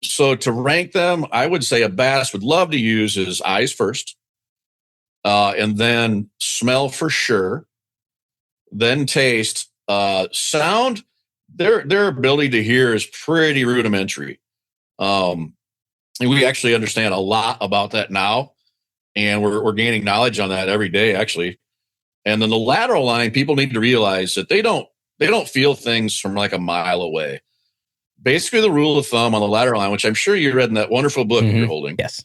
so to rank them, I would say a bass would love to use is eyes first, and then smell for sure, then taste. Sound, their ability to hear is pretty rudimentary. And we actually understand a lot about that now, and we're gaining knowledge on that every day, actually. And then the lateral line, people need to realize that they don't feel things from like a mile away. Basically, the rule of thumb on the lateral line, which I'm sure you read in that wonderful book you're holding, yes,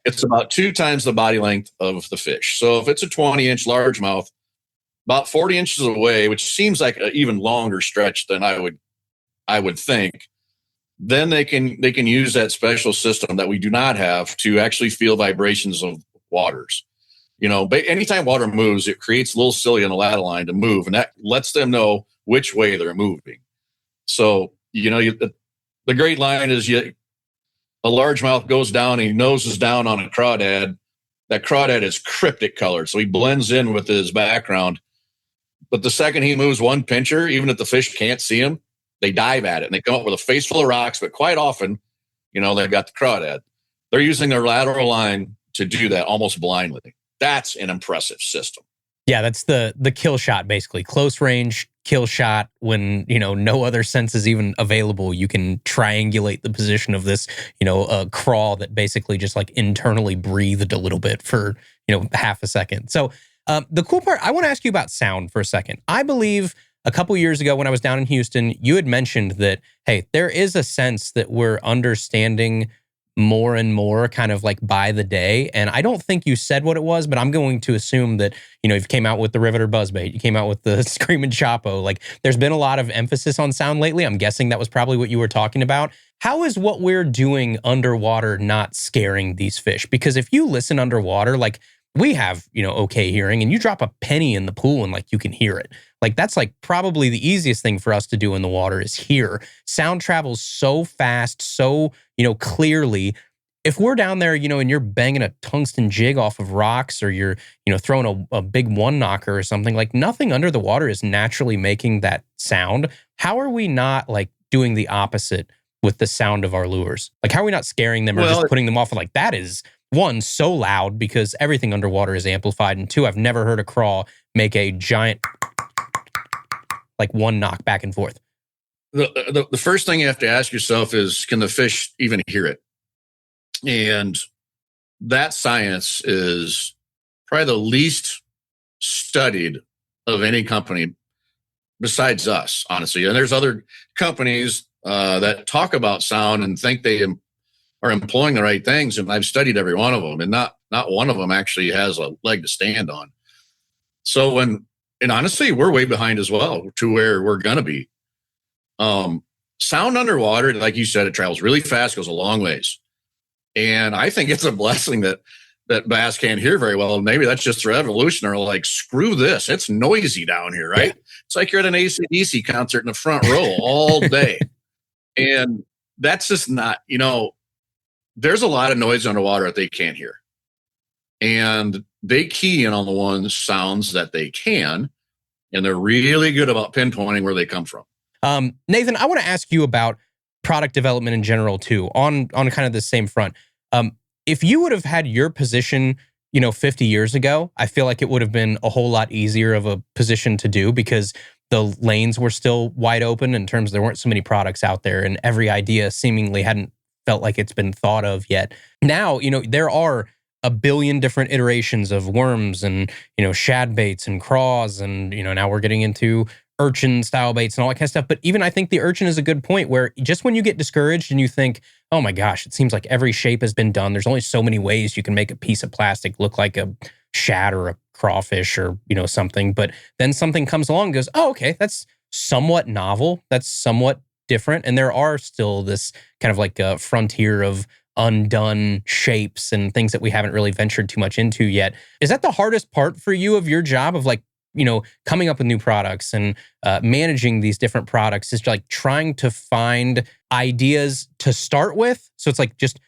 it's about 2 times the body length of the fish. So if it's a 20-inch largemouth, about 40 inches away, which seems like an even longer stretch than I would think, then they can use that special system that we do not have to actually feel vibrations of waters. But anytime water moves, it creates a little cilia in the lateral line to move, and that lets them know which way they're moving. So, the great line is a largemouth goes down and he noses down on a crawdad. That crawdad is cryptic colored, so he blends in with his background. But the second he moves one pincher, even if the fish can't see him, they dive at it and they come up with a face full of rocks. But quite often, they've got the crawdad. They're using their lateral line to do that almost blindly. That's an impressive system. Yeah, that's the kill shot, basically. Close range kill shot when, no other sense is even available. You can triangulate the position of this, a crawl that basically just like internally breathed a little bit for, half a second. So the cool part, I want to ask you about sound for a second. I believe a couple years ago when I was down in Houston, you had mentioned that, hey, there is a sense that we're understanding more and more kind of like by the day. And I don't think you said what it was, but I'm going to assume that, you came out with the Riveter buzzbait, you came out with the Screaming Chapo. Like there's been a lot of emphasis on sound lately. I'm guessing that was probably what you were talking about. How is what we're doing underwater not scaring these fish? Because if you listen underwater, like we have, okay hearing, and you drop a penny in the pool and like you can hear it. Like that's like probably the easiest thing for us to do in the water is hear. Sound travels so fast, so, clearly. If we're down there, and you're banging a tungsten jig off of rocks or you're, throwing a big one knocker or something, like nothing under the water is naturally making that sound. How are we not like doing the opposite with the sound of our lures? Like how are we not scaring them or just putting them off? Like that is, one, so loud because everything underwater is amplified. And two, I've never heard a crawl make a giant, like one knock back and forth. The first thing you have to ask yourself is, can the fish even hear it? And that science is probably the least studied of any company besides us, honestly. And there's other companies that talk about sound and think they are employing the right things. And I've studied every one of them, and not one of them actually has a leg to stand on. So and honestly, we're way behind as well to where we're going to be. Sound underwater, like you said, it travels really fast, goes a long ways. And I think it's a blessing that bass can't hear very well. Maybe that's just their evolution, or like, screw this. It's noisy down here, right? Yeah. It's like you're at an AC/DC concert in the front row all day. And that's just not, there's a lot of noise underwater that they can't hear. And they key in on the ones sounds that they can, and they're really good about pinpointing where they come from. Nathan, I want to ask you about product development in general too, on kind of the same front. If you would have had your position, 50 years ago, I feel like it would have been a whole lot easier of a position to do because the lanes were still wide open in terms there weren't so many products out there and every idea seemingly hadn't felt like it's been thought of yet. Now, there are a billion different iterations of worms and, shad baits and craws. And, now we're getting into urchin style baits and all that kind of stuff. But even I think the urchin is a good point where just when you get discouraged and you think, oh my gosh, it seems like every shape has been done. There's only so many ways you can make a piece of plastic look like a shad or a crawfish or, something. But then something comes along and goes, oh, okay, that's somewhat novel. That's somewhat different. And there are still this kind of like a frontier of undone shapes and things that we haven't really ventured too much into yet. Is that the hardest part for you of your job of like, coming up with new products and managing these different products is like trying to find ideas to start with? So it's like just,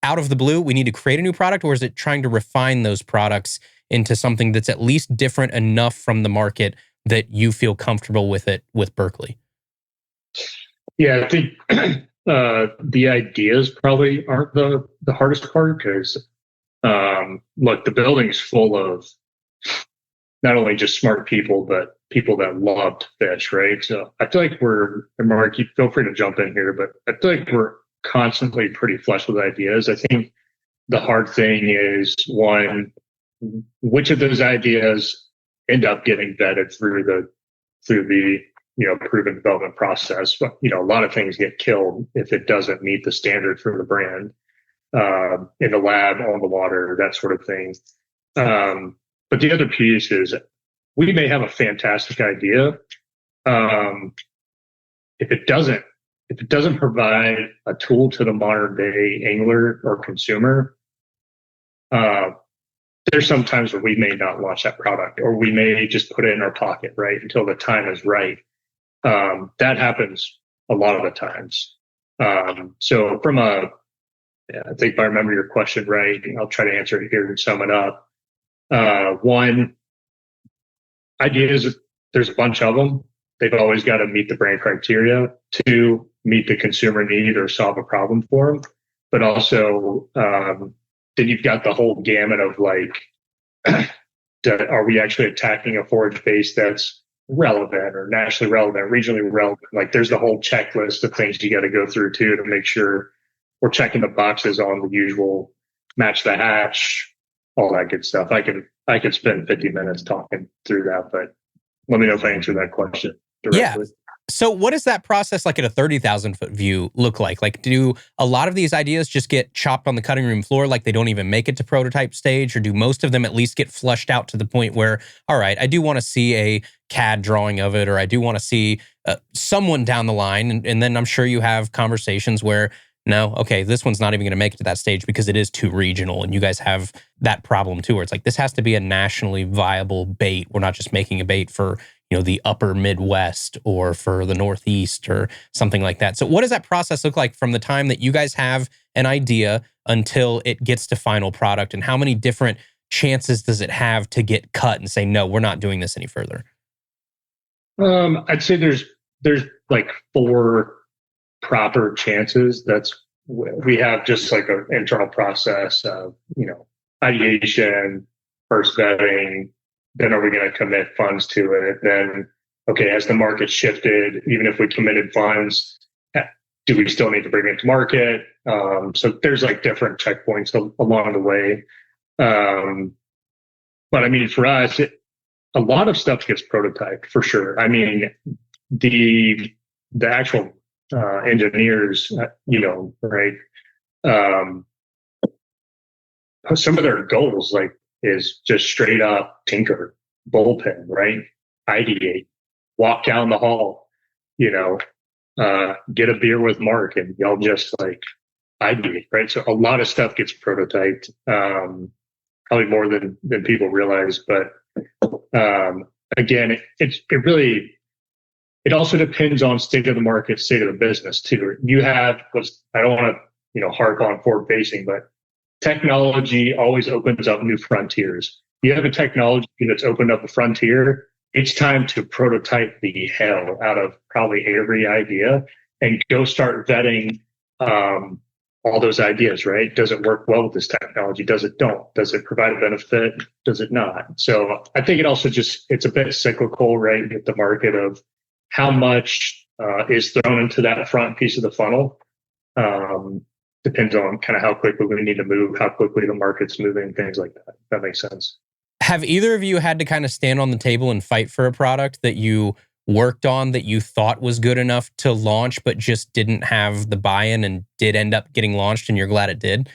out of the blue, we need to create a new product, or is it trying to refine those products into something that's at least different enough from the market that you feel comfortable with it with Berkley? Yeah, I think the ideas probably aren't the hardest part because, look, the building's full of not only just smart people, but people that love to fish, right? So I feel like and Mark, you feel free to jump in here, but I feel like we're constantly pretty flush with ideas. I think the hard thing is, one, which of those ideas end up getting vetted through the proven development process. But, a lot of things get killed if it doesn't meet the standard for the brand, in the lab, on the water, that sort of thing. But the other piece is we may have a fantastic idea. If it doesn't provide a tool to the modern day angler or consumer, there's some times where we may not launch that product, or we may just put it in our pocket, right, until the time is right. That happens a lot of the times. So I think if I remember your question right, I'll try to answer it here and sum it up. One, ideas, there's a bunch of them. They've always got to meet the brand criteria. Two, meet the consumer need or solve a problem for them. But also, then you've got the whole gamut of like, are we actually attacking a forage base that's relevant or nationally relevant, regionally relevant? Like there's the whole checklist of things you got to go through too to make sure we're checking the boxes on the usual match the hatch, all that good stuff. I could spend 50 minutes talking through that, but let me know if I answered that question directly. Yeah. So what does that process like at a 30,000 foot view look like? Like, do a lot of these ideas just get chopped on the cutting room floor, like they don't even make it to prototype stage, or do most of them at least get flushed out to the point where, all right, I do want to see a CAD drawing of it, or I do want to see someone down the line. And then I'm sure you have conversations where, no, okay, this one's not even going to make it to that stage because it is too regional. And you guys have that problem too, where it's like, this has to be a nationally viable bait. We're not just making a bait for, the upper Midwest or for the Northeast or something like that. So what does that process look like from the time that you guys have an idea until it gets to final product? And how many different chances does it have to get cut and say, no, we're not doing this any further? I'd say there's like 4 proper chances. We have just like an internal process of, ideation, first vetting, then are we going to commit funds to it? Then, okay, has the market shifted? Even if we committed funds, do we still need to bring it to market? So there's like different checkpoints along the way. But I mean, for us, a lot of stuff gets prototyped for sure. I mean, the actual engineers, right? Some of their goals, like, is just straight up tinker, bullpen, right? Ideate, walk down the hall, get a beer with Mark, and y'all just like ideate, right? So a lot of stuff gets prototyped, probably more than people realize. But again, it also depends on state of the market, state of the business too. I don't want to harp on forward facing, but technology always opens up new frontiers. You have a technology that's opened up a frontier, it's time to prototype the hell out of probably every idea and go start vetting all those ideas, right? Does it work well with this technology? Does it don't? Does it provide a benefit? Does it not? So I think it also it's a bit cyclical, right? With the market of how much is thrown into that front piece of the funnel. depends on kind of how quickly we need to move, how quickly the market's moving, things like that. If that makes sense. Have either of you had to kind of stand on the table and fight for a product that you worked on that you thought was good enough to launch, but just didn't have the buy-in and did end up getting launched, and you're glad it did?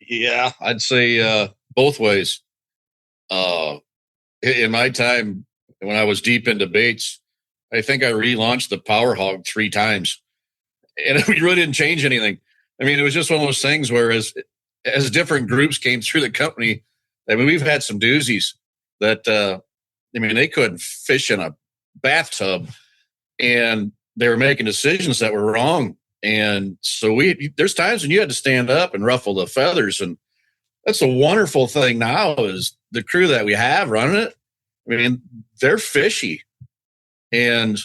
Yeah, I'd say both ways. In my time, when I was deep into baits, I think I relaunched the Power Hog 3 times, and we really didn't change anything. I mean, it was just one of those things where as different groups came through the company, I mean, we've had some doozies that, I mean, they couldn't fish in a bathtub, and they were making decisions that were wrong. And so there's times when you had to stand up and ruffle the feathers. And that's a wonderful thing now is the crew that we have running it. I mean, they're fishy, and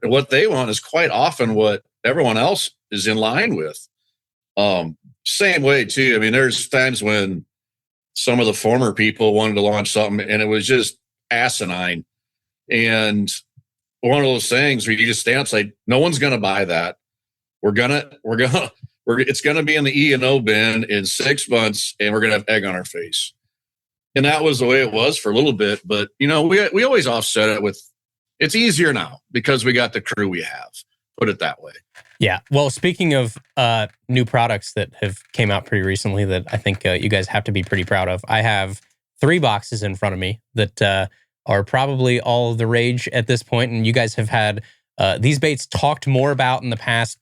what they want is quite often what everyone else is in line with. Same way too. I mean, there's times when some of the former people wanted to launch something and it was just asinine. And one of those things where you just stand up and say, no one's going to buy that. It's going to be in the E&O bin in 6 months, and we're going to have egg on our face. And that was the way it was for a little bit. But, you know, we always offset it with, it's easier now because we got the crew we have, put it that way. Yeah. Well, speaking of new products that have came out pretty recently that I think you guys have to be pretty proud of, I have 3 boxes in front of me that are probably all the rage at this point. And you guys have had these baits talked more about in the past,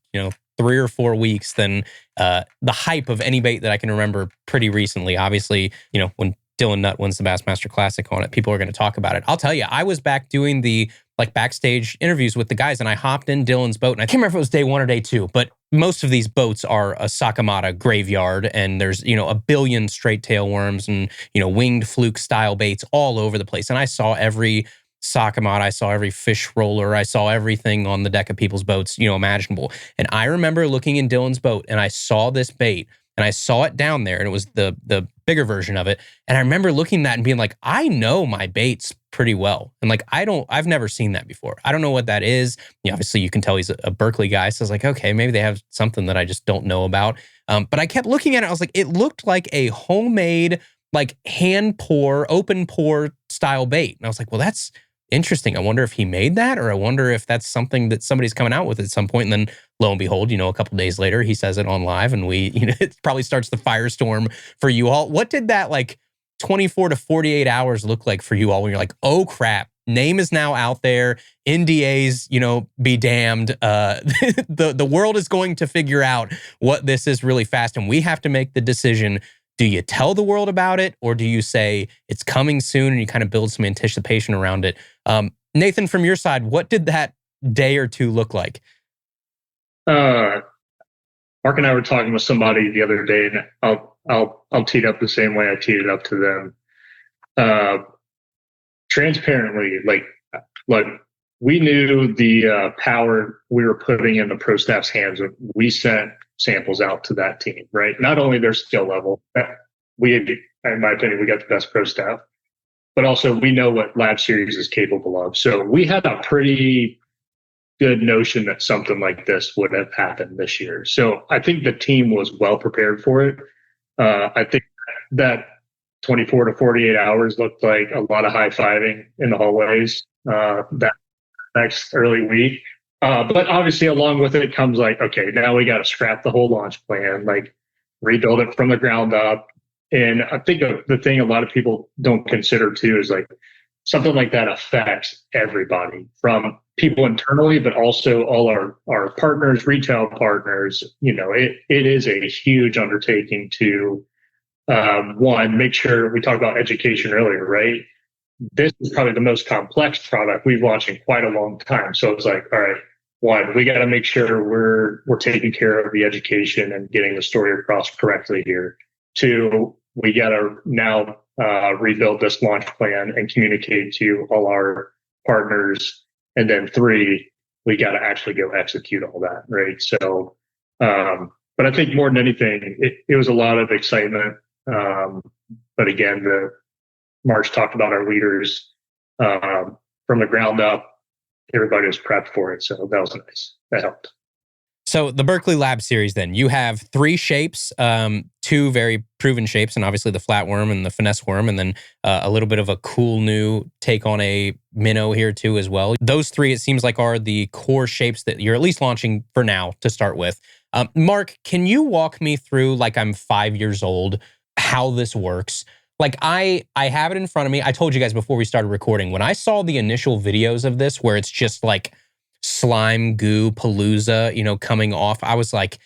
3 or 4 weeks than the hype of any bait that I can remember pretty recently. Obviously, when Dylan Nutt wins the Bassmaster Classic on it, people are going to talk about it. I'll tell you, I was back doing the backstage interviews with the guys, and I hopped in Dylan's boat, and I can't remember if it was day 1 or day 2, but most of these boats are a Sakamata graveyard, and there's, a billion straight tail worms and, winged fluke style baits all over the place. And I saw every Sakamata, I saw every fish roller, I saw everything on the deck of people's boats, imaginable. And I remember looking in Dylan's boat, and I saw this bait, and I saw it down there, and it was the bigger version of it. And I remember looking at that and being like, I know my baits pretty well. And I've never seen that before. I don't know what that is. Obviously you can tell he's a Berkeley guy. So I was like, okay, maybe they have something that I just don't know about. But I kept looking at it. I was like, it looked like a homemade, hand pour, open pour style bait. And I was like, well, that's interesting. I wonder if he made that, or I wonder if that's something that somebody's coming out with at some point. And then lo and behold, a couple of days later, he says it on live, and it probably starts the firestorm for you all. What did that 24 to 48 hours look like for you all when you're like, oh crap, name is now out there, NDAs, be damned. The world is going to figure out what this is really fast, and we have to make the decision. Do you tell the world about it, or do you say it's coming soon and you kind of build some anticipation around it? Nathan, from your side, what did that day or two look like? Mark and I were talking with somebody the other day, and I'll tee it up the same way I teed it up to them. Transparently, we knew the power we were putting in the pro staff's hands when we sent samples out to that team, right? Not only their skill level, in my opinion, we got the best pro staff, but also we know what Lab Series is capable of. So we had a pretty good notion that something like this would have happened this year. So I think the team was well prepared for it. I think that 24 to 48 hours looked like a lot of high-fiving in the hallways that next early week. But obviously along with it comes okay, now we got to scrap the whole launch plan, rebuild it from the ground up. And I think the thing a lot of people don't consider too is something like that affects everybody, from people internally, but also all our partners, retail partners. It is a huge undertaking to, one, make sure we talked about education earlier, right? This is probably the most complex product we've launched in quite a long time. So it's all right, one, we got to make sure we're taking care of the education and getting the story across correctly here. 2, we got to now rebuild this launch plan and communicate to all our partners. And then 3, we got to actually go execute all that, right? So, but I think more than anything, it was a lot of excitement. But again, March talked about our leaders from the ground up. Everybody was prepped for it, so that was nice. That helped. So the Berkeley Lab series, then you have 3 shapes, 2 very proven shapes, and obviously the flatworm and the finesse worm, and then a little bit of a cool new take on a minnow here too as well. Those 3, it seems like, are the core shapes that you're at least launching for now to start with. Mark, can you walk me through, like I'm 5 years old, how this works? Like I have it in front of me. I told you guys before we started recording, when I saw the initial videos of this, where it's just like slime goo palooza, coming off, I was like,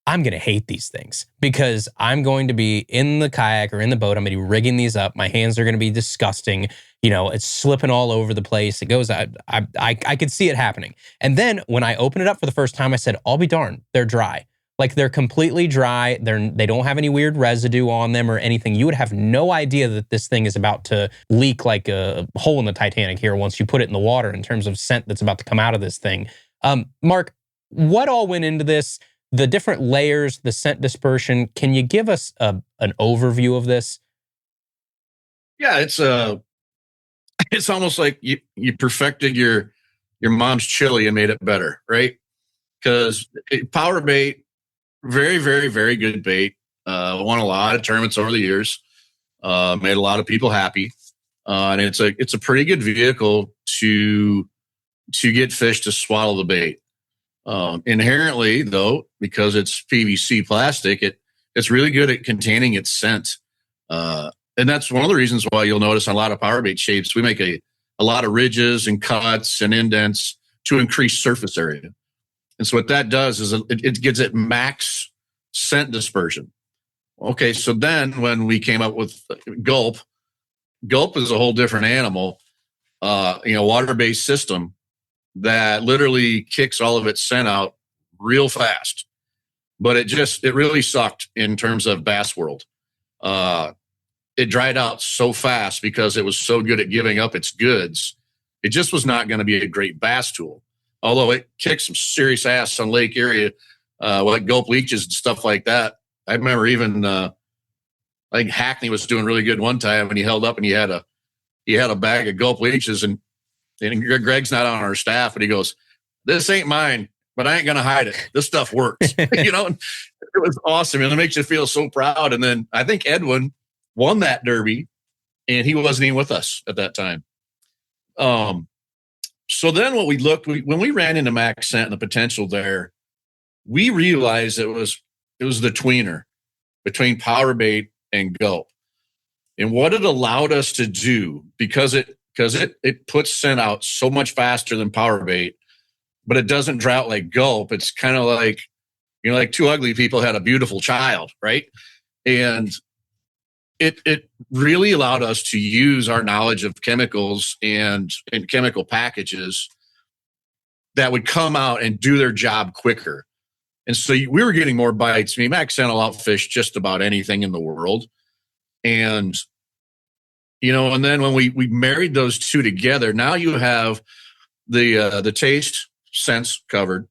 I'm going to hate these things because I'm going to be in the kayak or in the boat. I'm going to be rigging these up. My hands are going to be disgusting. It's slipping all over the place. It goes, I could see it happening. And then when I opened it up for the first time, I said, I'll be darned, they're dry. Like they're completely dry. They don't have any weird residue on them or anything. You would have no idea that this thing is about to leak like a hole in the Titanic here once you put it in the water in terms of scent that's about to come out of this thing. Mark, what all went into this? The different layers, the scent dispersion. Can you give us an overview of this? Yeah, it's almost like you perfected your mom's chili and made it better, right? Because power bait, very, very, very good bait. Won a lot of tournaments over the years. Made a lot of people happy, and it's a pretty good vehicle to get fish to swallow the bait. Inherently, though, because it's PVC plastic, it's really good at containing its scent, and that's one of the reasons why you'll notice on a lot of power bait shapes we make a lot of ridges and cuts and indents to increase surface area. And so what that does is it gives it max scent dispersion. Okay, so then when we came up with Gulp is a whole different animal, water-based system that literally kicks all of its scent out real fast. But it really sucked in terms of bass world. It dried out so fast because it was so good at giving up its goods. It just was not going to be a great bass tool. Although it kicked some serious ass on Lake Erie, like Gulp leeches and stuff like that. I remember even I think Hackney was doing really good one time, and he held up and he had a bag of Gulp leeches, and Greg's not on our staff, and he goes, "This ain't mine, but I ain't gonna hide it. This stuff works." It was awesome, and it makes you feel so proud. And then I think Edwin won that derby, and he wasn't even with us at that time. So then what when we ran into max scent and the potential there, we realized it was the tweener between power bait and Gulp. And what it allowed us to do, because it puts scent out so much faster than power bait, but it doesn't drought like Gulp. It's kind of like, like two ugly people had a beautiful child, right? And it really allowed us to use our knowledge of chemicals and chemical packages that would come out and do their job quicker. And so we were getting more bites. I mean, Max Scent will outfish just about anything in the world. And, and then when we married those two together, now you have the taste sense covered.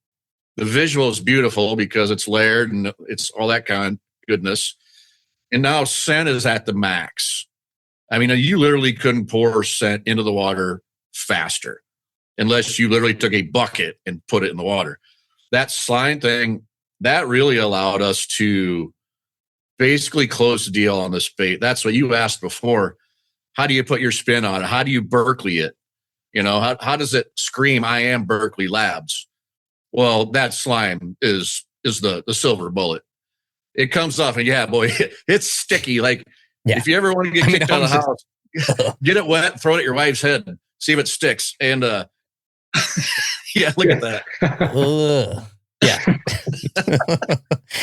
The visual is beautiful because it's layered and it's all that kind of goodness. And now scent is at the max. I mean, you literally couldn't pour scent into the water faster unless you literally took a bucket and put it in the water. That slime thing, that really allowed us to basically close the deal on this bait. That's what you asked before. How do you put your spin on it? How do you Berkeley it? How does it scream, "I am Berkeley Labs"? Well, that slime is the silver bullet. It comes off, and yeah, boy, it's sticky. Like, if you ever want to get kicked out of the house, get it wet, throw it at your wife's head, see if it sticks. And yeah, look at that. Yeah.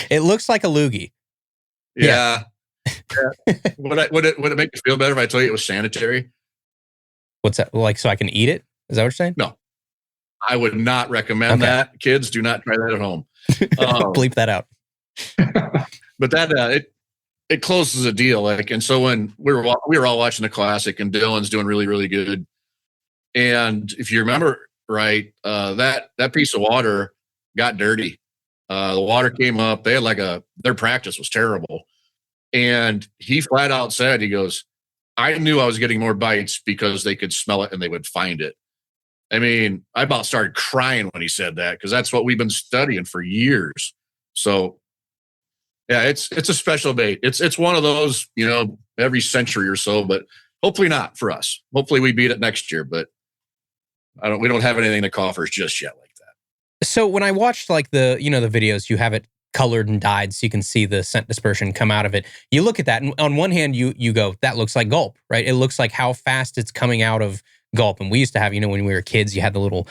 It looks like a loogie. Yeah. Would it make you feel better if I told you it was sanitary? What's that? Like, so I can eat it? Is that what you're saying? No. I would not recommend that. Kids, do not try that at home. Bleep that out. But that it closes a deal. And so when we were all watching the Classic, and Dylan's doing really, really good. And if you remember right, that piece of water got dirty. The water came up. They had their practice was terrible. And he flat out said, he goes, "I knew I was getting more bites because they could smell it and they would find it." I mean, I about started crying when he said that because that's what we've been studying for years. So, yeah, it's a special bait. It's one of those, every century or so, but hopefully not for us. Hopefully we beat it next year, but we don't have anything that coffers just yet like that. So when I watched like the videos, you have it colored and dyed so you can see the scent dispersion come out of it. You look at that and on one hand you go, that looks like gulp, right? It looks like how fast it's coming out of gulp. And we used to have, when we were kids, you had the little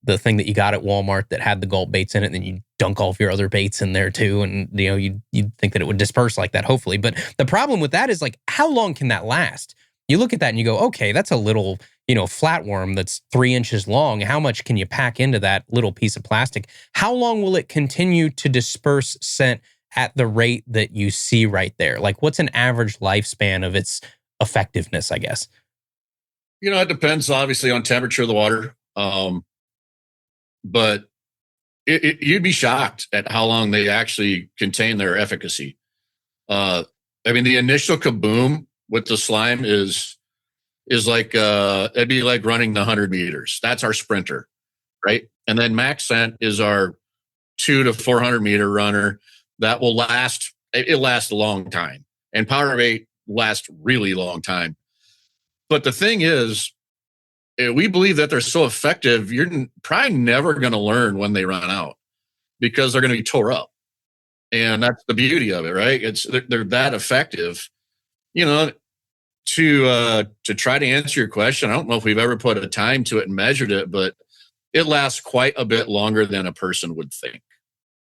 the thing that you got at Walmart that had the gulp baits in it, and then you dunk all of your other baits in there too, and you'd think that it would disperse like that, hopefully. But the problem with that is like, how long can that last? You look at that and you go, okay, that's a little flatworm that's 3 inches long. How much can you pack into that little piece of plastic? How long will it continue to disperse scent at the rate that you see right there? Like, what's an average lifespan of its effectiveness, I guess? It depends obviously on temperature of the water. But you'd be shocked at how long they actually contain their efficacy. I mean, the initial kaboom with the slime is like, it'd be like running the 100 meters. That's our sprinter, right? And then max scent is our 200 to 400 meter runner that will last. It lasts a long time, and power bait lasts really long time. But the thing is, we believe that they're so effective, you're probably never going to learn when they run out because they're going to be tore up. And that's the beauty of it, right? They're that effective. To try to answer your question, I don't know if we've ever put a time to it and measured it, but it lasts quite a bit longer than a person would think.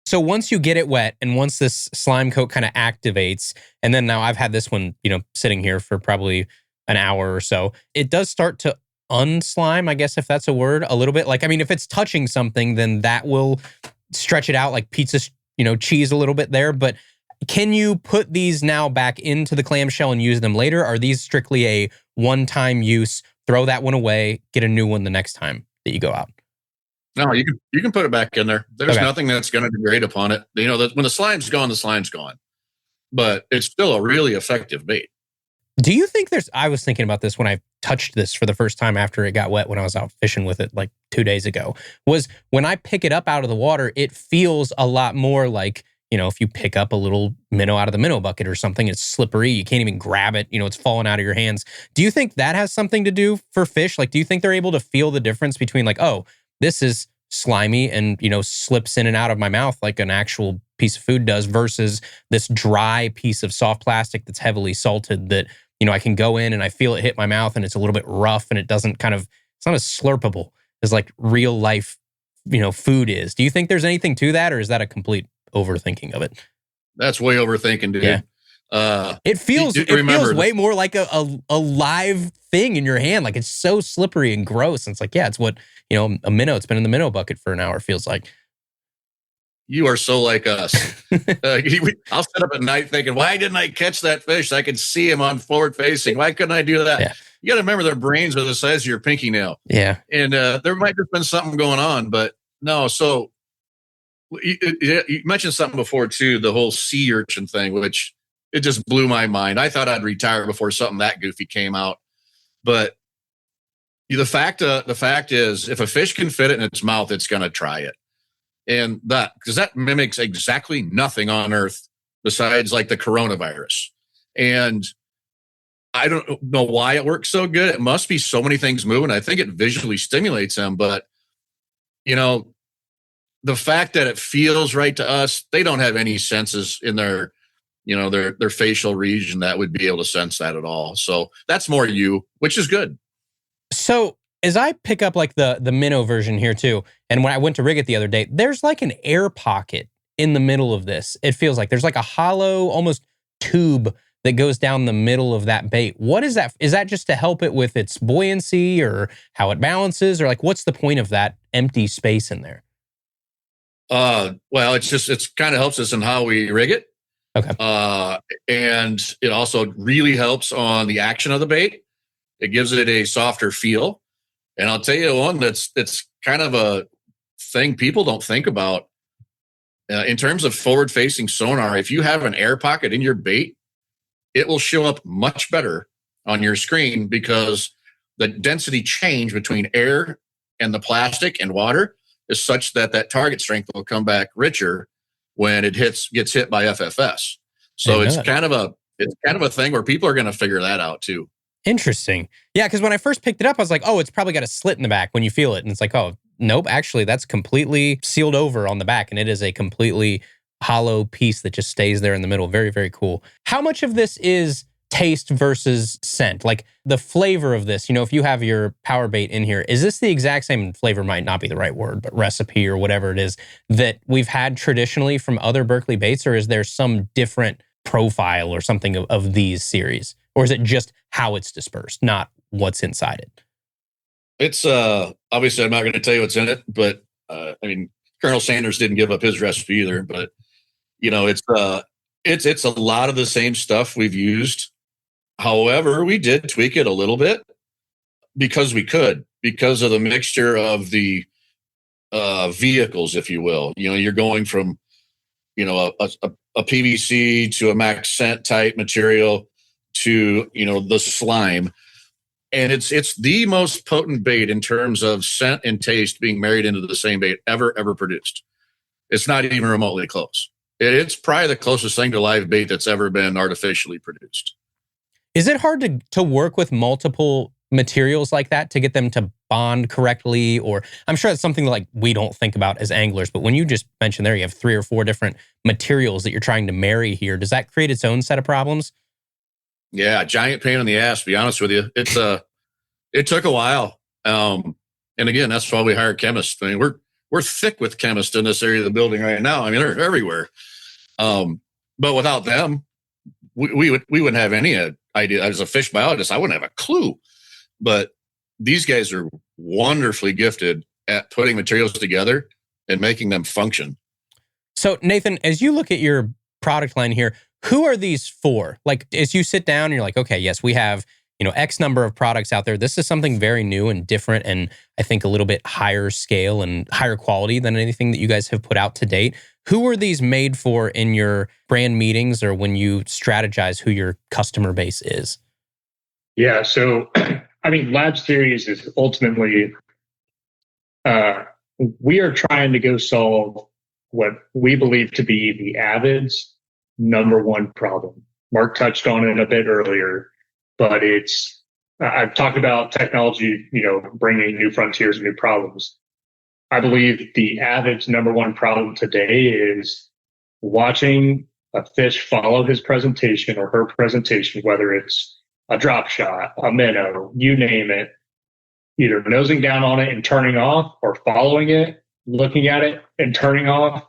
So once you get it wet and once this slime coat kind of activates, and then now I've had this one, sitting here for probably an hour or so, it does start to unslime, I guess, if that's a word, a little bit. Like, I mean, if it's touching something, then that will stretch it out like pizza, cheese a little bit there. But can you put these now back into the clamshell and use them later? Are these strictly a one-time use, throw that one away, get a new one the next time that you go out? No, you can put it back in there. There's nothing that's going to degrade upon it. When the slime's gone, the slime's gone. But it's still a really effective bait. Do you think I was thinking about this when I touched this for the first time after it got wet when I was out fishing with it like 2 days ago, was when I pick it up out of the water, it feels a lot more like, if you pick up a little minnow out of the minnow bucket or something, it's slippery. You can't even grab it. It's falling out of your hands. Do you think that has something to do for fish? Like, do you think they're able to feel the difference between like, oh, this is slimy and, slips in and out of my mouth like an actual piece of food does versus this dry piece of soft plastic that's heavily salted that, I can go in and I feel it hit my mouth and it's a little bit rough and it doesn't it's not as slurpable as like real life, food is. Do you think there's anything to that, or is that a complete overthinking of it? That's way overthinking, dude. Yeah. It feels way more like a live thing in your hand. Like, it's so slippery and gross. And it's like, yeah, it's what, a minnow, it's been in the minnow bucket for an hour, feels like. You are so like us. I'll sit up at night thinking, why didn't I catch that fish? I could see him on forward facing. Why couldn't I do that? Yeah. You got to remember, their brains are the size of your pinky nail. Yeah. And there might have been something going on, but no. So you mentioned something before too, the whole sea urchin thing, which it just blew my mind. I thought I'd retire before something that goofy came out. But the fact is, if a fish can fit it in its mouth, it's going to try it. And because that mimics exactly nothing on Earth besides like the coronavirus. And I don't know why it works so good. It must be so many things moving. I think it visually stimulates them. But, the fact that it feels right to us, they don't have any senses in their facial region that would be able to sense that at all. So that's more which is good. So as I pick up like the minnow version here too, and when I went to rig it the other day, there's like an air pocket in the middle of this. It feels like there's like a hollow, almost tube that goes down the middle of that bait. What is that? Is that just to help it with its buoyancy or how it balances, or like what's the point of that empty space in there? Well, it's kind of helps us in how we rig it. Okay. And it also really helps on the action of the bait. It gives it a softer feel. And I'll tell you one that's kind of a thing people don't think about. In terms of forward-facing sonar, if you have an air pocket in your bait, it will show up much better on your screen because the density change between air and the plastic and water is such that that target strength will come back richer when it gets hit by FFS. So it's kind of a thing where people are going to figure that out too. Interesting. Yeah, because when I first picked it up, I was like, oh, it's probably got a slit in the back when you feel it. And it's like, oh, nope, actually, that's completely sealed over on the back. And it is a completely hollow piece that just stays there in the middle. Very, very cool. How much of this is taste versus scent? Like the flavor of this, if you have your power bait in here, is this the exact same flavor? Might not be the right word, but recipe or whatever it is that we've had traditionally from other Berkley baits? Or is there some different profile or something of these series? Or is it just how it's dispersed, not what's inside it? It's obviously I'm not going to tell you what's in it, but Colonel Sanders didn't give up his recipe either. But it's a lot of the same stuff we've used. However, we did tweak it a little bit because we could, because of the mixture of the vehicles, if you will. You're going from a PVC to a max scent type material to the slime. And it's the most potent bait in terms of scent and taste being married into the same bait ever produced. It's not even remotely close. It's probably the closest thing to live bait that's ever been artificially produced. Is it hard to work with multiple materials like that to get them to bond correctly? Or I'm sure it's something like we don't think about as anglers, but when you just mentioned there, you have 3 or 4 different materials that you're trying to marry here. Does that create its own set of problems? Yeah, giant pain in the ass, to be honest with you. It took a while. And again, that's why we hire chemists. We're thick with chemists in this area of the building right now. They're everywhere. But without them, we wouldn't have any idea. As a fish biologist, I wouldn't have a clue. But these guys are wonderfully gifted at putting materials together and making them function. So, Nathan, as you look at your product line here, who are these for? Like, as you sit down, you're like, okay, yes, we have, X number of products out there. This is something very new and different, and I think a little bit higher scale and higher quality than anything that you guys have put out to date. Who are these made for in your brand meetings or when you strategize who your customer base is? Yeah, so, Lab Series is ultimately, we are trying to go solve what we believe to be the avid's number one problem. Mark touched on it a bit earlier, but I've talked about technology, bringing new frontiers and new problems. I believe the avid's number one problem today is watching a fish follow his presentation or her presentation, whether it's a drop shot, a minnow, you name it, either nosing down on it and turning off or following it, looking at it and turning off.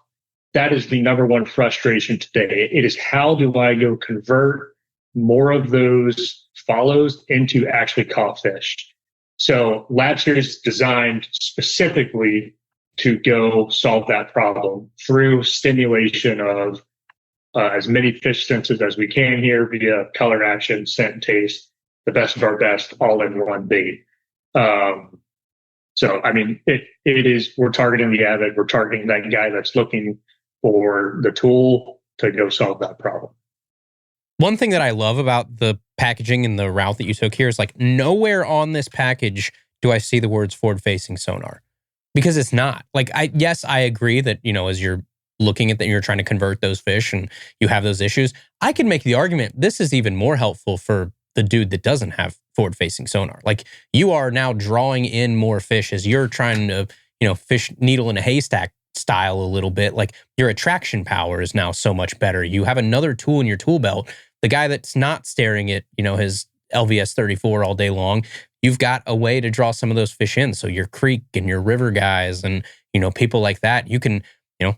That is the number one frustration today. It is how do I go convert more of those follows into actually caught fish? So Lab Series is designed specifically to go solve that problem through stimulation of as many fish senses as we can here via color, action, scent, taste, the best of our best, all in one bait. It is, we're targeting the avid, we're targeting that guy that's looking for the tool to go solve that problem. One thing that I love about the packaging and the route that you took here is like nowhere on this package do I see the words forward-facing sonar, because it's not. Like, I agree that, as you're looking at that, you're trying to convert those fish and you have those issues. I can make the argument this is even more helpful for the dude that doesn't have forward-facing sonar. Like, you are now drawing in more fish as you're trying to, fish needle in a haystack style a little bit. Like, your attraction power is now so much better. You have another tool in your tool belt. The guy that's not staring at, his LVS 34 all day long, you've got a way to draw some of those fish in. So your creek and your river guys and, people like that, you can,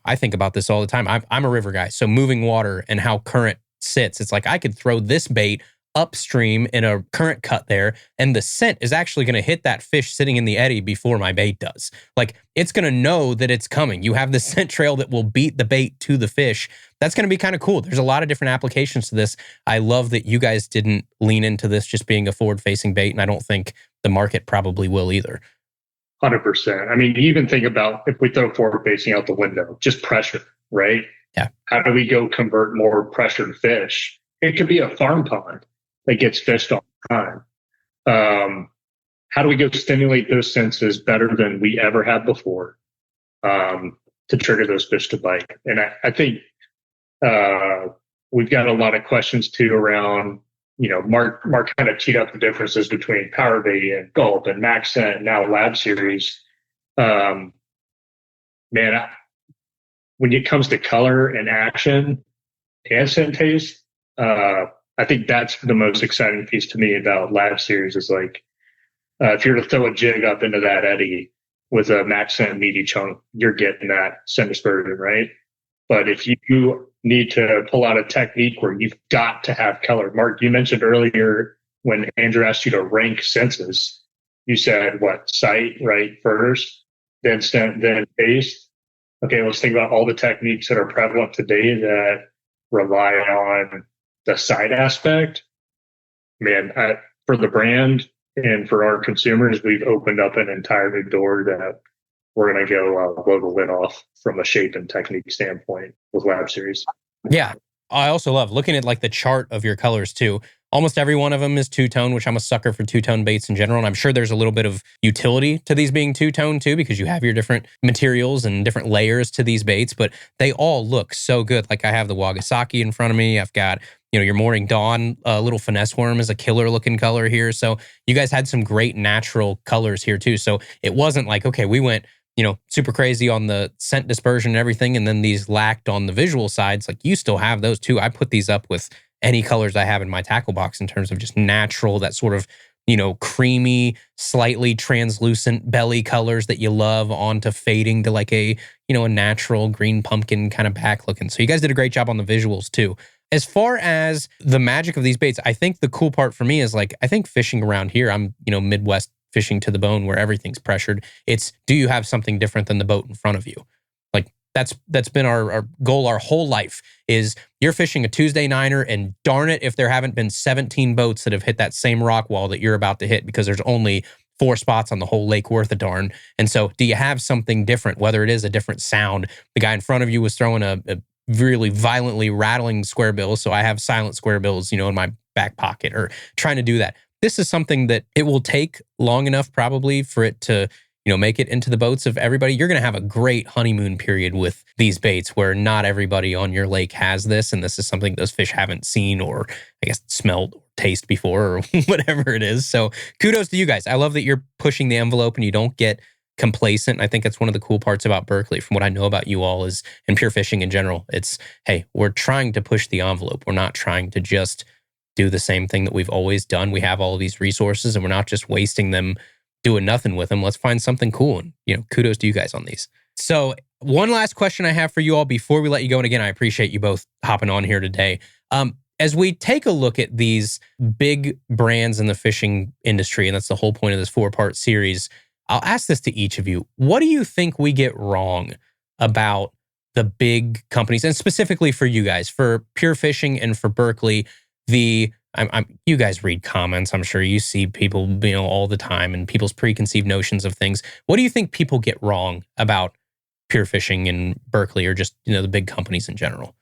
I think about this all the time. I'm a river guy. So moving water and how current sits, it's like I could throw this bait upstream in a current cut there, and the scent is actually going to hit that fish sitting in the eddy before my bait does. Like, it's going to know that it's coming. You have the scent trail that will beat the bait to the fish. That's going to be kind of cool. There's a lot of different applications to this. I love that you guys didn't lean into this just being a forward-facing bait, and I don't think the market probably will either. 100%. You even think about if we throw forward-facing out the window, just pressure, right? Yeah. How do we go convert more pressured fish? It could be a farm pond that gets fished all the time. how do we go stimulate those senses better than we ever have before, to trigger those fish to bite? And I think we've got a lot of questions too around, Mark kind of teed up the differences between power bait and gulp and max scent and now lab series. Man, when it comes to color and action and scent taste, I think that's the most exciting piece to me about lab series is like, if you're to throw a jig up into that eddy with a max scent meaty chunk, you're getting that scent dispersion, right? But if you need to pull out a technique where you've got to have color, Mark, you mentioned earlier when Andrew asked you to rank senses, you said what, sight, right, first, then scent, then taste. Okay, let's think about all the techniques that are prevalent today that rely on the sight aspect. Man, for the brand and for our consumers, we've opened up an entire new door that we're going to go blow the lid off from a shape and technique standpoint with Lab Series. Yeah. I also love looking at like the chart of your colors too. Almost every one of them is two-tone, which I'm a sucker for two-tone baits in general. And I'm sure there's a little bit of utility to these being two-tone too, because you have your different materials and different layers to these baits, but they all look so good. Like I have the Wagasaki in front of me. I've got, your Morning Dawn little finesse worm is a killer looking color here. So you guys had some great natural colors here too. So it wasn't like, okay, we went, super crazy on the scent dispersion and everything, and then these lacked on the visual sides. Like you still have those too. I put these up with any colors I have in my tackle box in terms of just natural, that sort of, creamy, slightly translucent belly colors that you love onto fading to like a natural green pumpkin kind of back looking. So you guys did a great job on the visuals too. As far as the magic of these baits, I think the cool part for me is like, I think fishing around here, I'm, Midwest fishing to the bone where everything's pressured. It's, do you have something different than the boat in front of you? Like that's been our goal our whole life is you're fishing a Tuesday Niner and darn it if there haven't been 17 boats that have hit that same rock wall that you're about to hit because there's only 4 spots on the whole lake worth a darn. And so do you have something different, whether it is a different sound? The guy in front of you was throwing a really violently rattling square bill. So I have silent square bills, in my back pocket or trying to do that. This is something that it will take long enough probably for it to, make it into the boats of everybody. You're going to have a great honeymoon period with these baits where not everybody on your lake has this. And this is something those fish haven't seen or I guess smelled or taste before or whatever it is. So kudos to you guys. I love that you're pushing the envelope and you don't get complacent. I think that's one of the cool parts about Berkley from what I know about you all is, and pure fishing in general. It's, hey, we're trying to push the envelope. We're not trying to just do the same thing that we've always done. We have all of these resources and we're not just wasting them doing nothing with them. Let's find something cool. And, kudos to you guys on these. So one last question I have for you all before we let you go. And again, I appreciate you both hopping on here today. As we take a look at these big brands in the fishing industry, and that's the whole point of this 4-part series, I'll ask this to each of you. What do you think we get wrong about the big companies, and specifically for you guys, for Pure Fishing and for Berkley? You guys read comments. I'm sure you see people, all the time and people's preconceived notions of things. What do you think people get wrong about Pure Fishing and Berkley, or just, the big companies in general?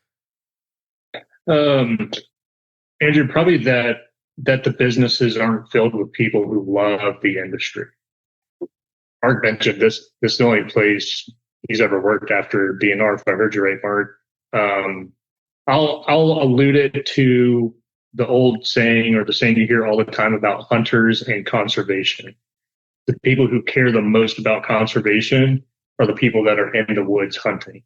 Andrew, probably that the businesses aren't filled with people who love the industry. Mark mentioned this is the only place he's ever worked after DNR, if I heard you right, Mark. I'll allude it to the old saying, or the saying you hear all the time about hunters and conservation. The people who care the most about conservation are the people that are in the woods hunting.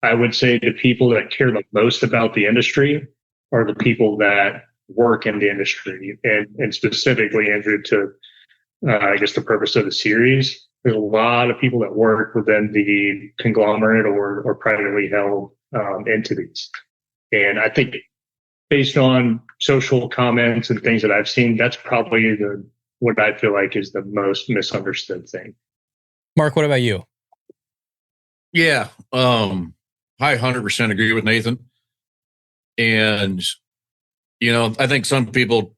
I would say the people that care the most about the industry are the people that work in the industry. And specifically, Andrew, to I guess the purpose of the series, there's a lot of people that work within the conglomerate or privately held entities. And I think based on social comments and things that I've seen, that's probably what I feel like is the most misunderstood thing. Mark, what about you? Yeah, I 100% agree with Nathan. And, I think some people,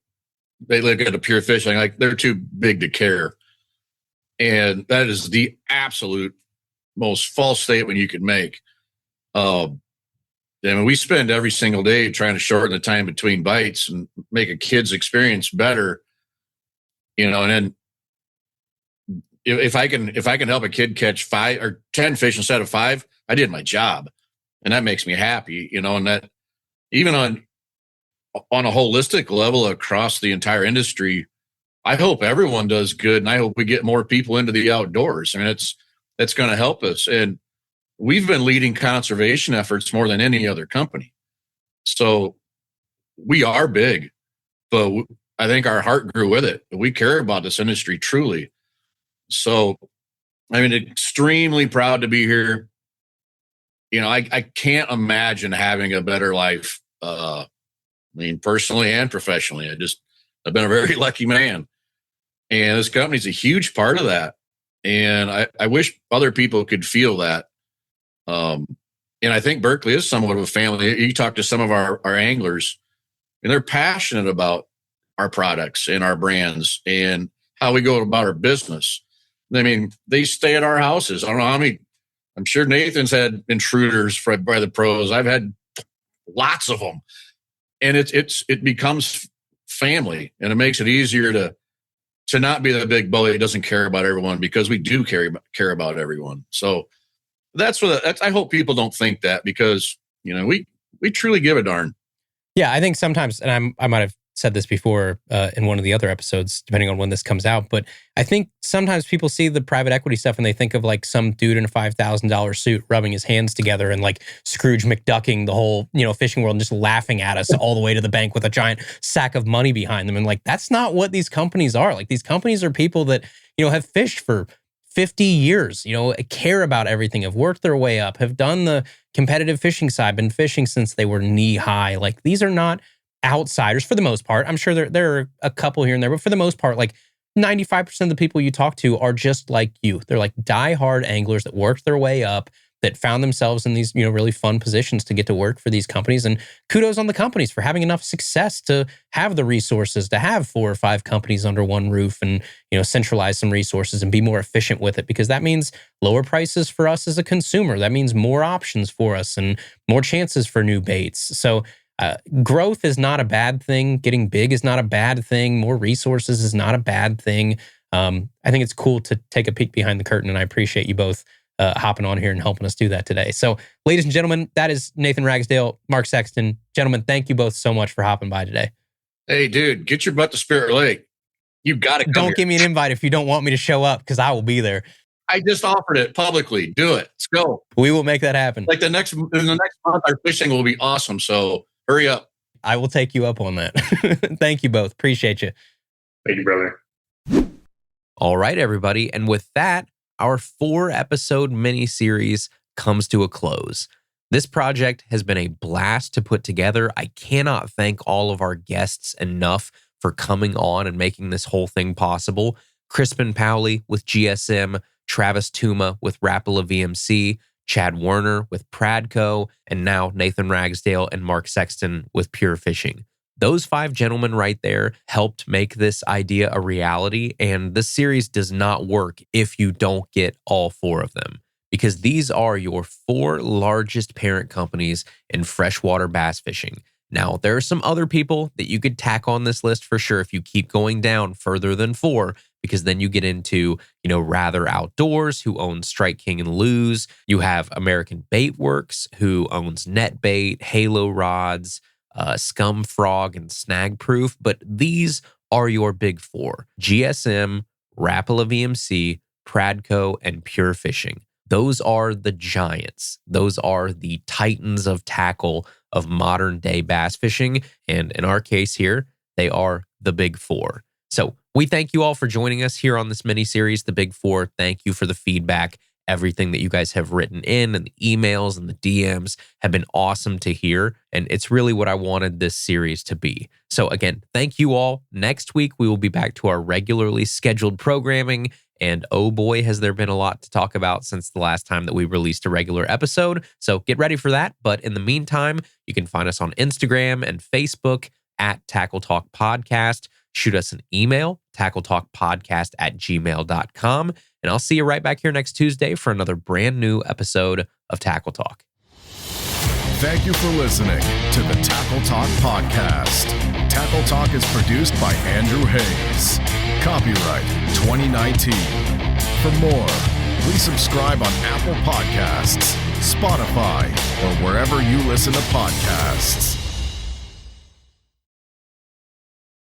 they look at a Pure Fishing like they're too big to care. And that is the absolute most false statement you could make. We spend every single day trying to shorten the time between bites and make a kid's experience better, and then if I can help a kid catch 5 or 10 fish instead of 5, I did my job, and that makes me happy, and that even on a holistic level across the entire industry, I hope everyone does good, and I hope we get more people into the outdoors. I mean, that's going to help us. And we've been leading conservation efforts more than any other company. So we are big, but I think our heart grew with it. We care about this industry truly. So, I mean, extremely proud to be here. I can't imagine having a better life. Personally and professionally, I've been a very lucky man, and this company's a huge part of that. And I wish other people could feel that. And I think Berkeley is somewhat of a family. You talk to some of our anglers, and they're passionate about our products and our brands and how we go about our business. I mean, they stay at our houses. I don't know how many. I'm sure Nathan's had intruders by the pros. I've had lots of them, and it becomes family, and it makes it easier to not be the big bully that doesn't care about everyone, because we do care about everyone. So that's I hope people don't think that, because we truly give a darn. Yeah, I think sometimes, and I might have said this before in one of the other episodes, depending on when this comes out, but I think sometimes people see the private equity stuff and they think of like some dude in a $5,000 suit rubbing his hands together and like Scrooge McDucking the whole fishing world and just laughing at us all the way to the bank with a giant sack of money behind them. And like, that's not what these companies are. Like, these companies are people that have fished for 50 years, care about everything, have worked their way up, have done the competitive fishing side, been fishing since they were knee high. Like, these are not outsiders for the most part. I'm sure there are a couple here and there, but for the most part, like 95% of the people you talk to are just like you. They're like diehard anglers that worked their way up, that found themselves in these, really fun positions to get to work for these companies. And kudos on the companies for having enough success to have the resources to have 4 or 5 companies under one roof and, centralize some resources and be more efficient with it, because that means lower prices for us as a consumer. That means more options for us and more chances for new baits. So growth is not a bad thing. Getting big is not a bad thing. More resources is not a bad thing. I think it's cool to take a peek behind the curtain, and I appreciate you both hopping on here and helping us do that today. So, ladies and gentlemen, that is Nathan Ragsdale, Mark Sexton. Gentlemen, thank you both so much for hopping by today. Hey, dude, get your butt to Spirit Lake. You got to come Don't here. give me an invite if you don't want me to show up, because I will be there. I just offered it publicly. Do it. Let's go. We will make that happen. Like in the next month, our fishing will be awesome. So hurry up. I will take you up on that. Thank you both. Appreciate you. Thank you, brother. All right, everybody. And with that, our 4-episode mini-series comes to a close. This project has been a blast to put together. I cannot thank all of our guests enough for coming on and making this whole thing possible. Crispin Powley with GSM, Travis Tuma with Rapala VMC, Chad Werner with Pradco, and now Nathan Ragsdale and Mark Sexton with Pure Fishing. Those 5 gentlemen right there helped make this idea a reality, and this series does not work if you don't get all 4 of them, because these are your 4 largest parent companies in freshwater bass fishing. Now, there are some other people that you could tack on this list for sure if you keep going down further than 4, because then you get into, Rather Outdoors, who owns Strike King and Lose. You have American Bait Works, who owns Netbait, Halo Rods, Scum Frog, and Snag Proof. But these are your big 4: GSM, Rapala VMC, Pradco, and Pure Fishing. Those are the giants. Those are the titans of tackle of modern day bass fishing. And in our case here, they are the big 4. So we thank you all for joining us here on this mini-series, The Big 4. Thank you for the feedback. Everything that you guys have written in and the emails and the DMs have been awesome to hear. And it's really what I wanted this series to be. So again, thank you all. Next week, we will be back to our regularly scheduled programming. And oh boy, has there been a lot to talk about since the last time that we released a regular episode. So get ready for that. But in the meantime, you can find us on Instagram and Facebook at Tackle Talk Podcast. Shoot us an email, tackletalkpodcast@gmail.com. And I'll see you right back here next Tuesday for another brand new episode of Tackle Talk. Thank you for listening to the Tackle Talk Podcast. Tackle Talk is produced by Andrew Hayes. Copyright 2019. For more, please subscribe on Apple Podcasts, Spotify, or wherever you listen to podcasts.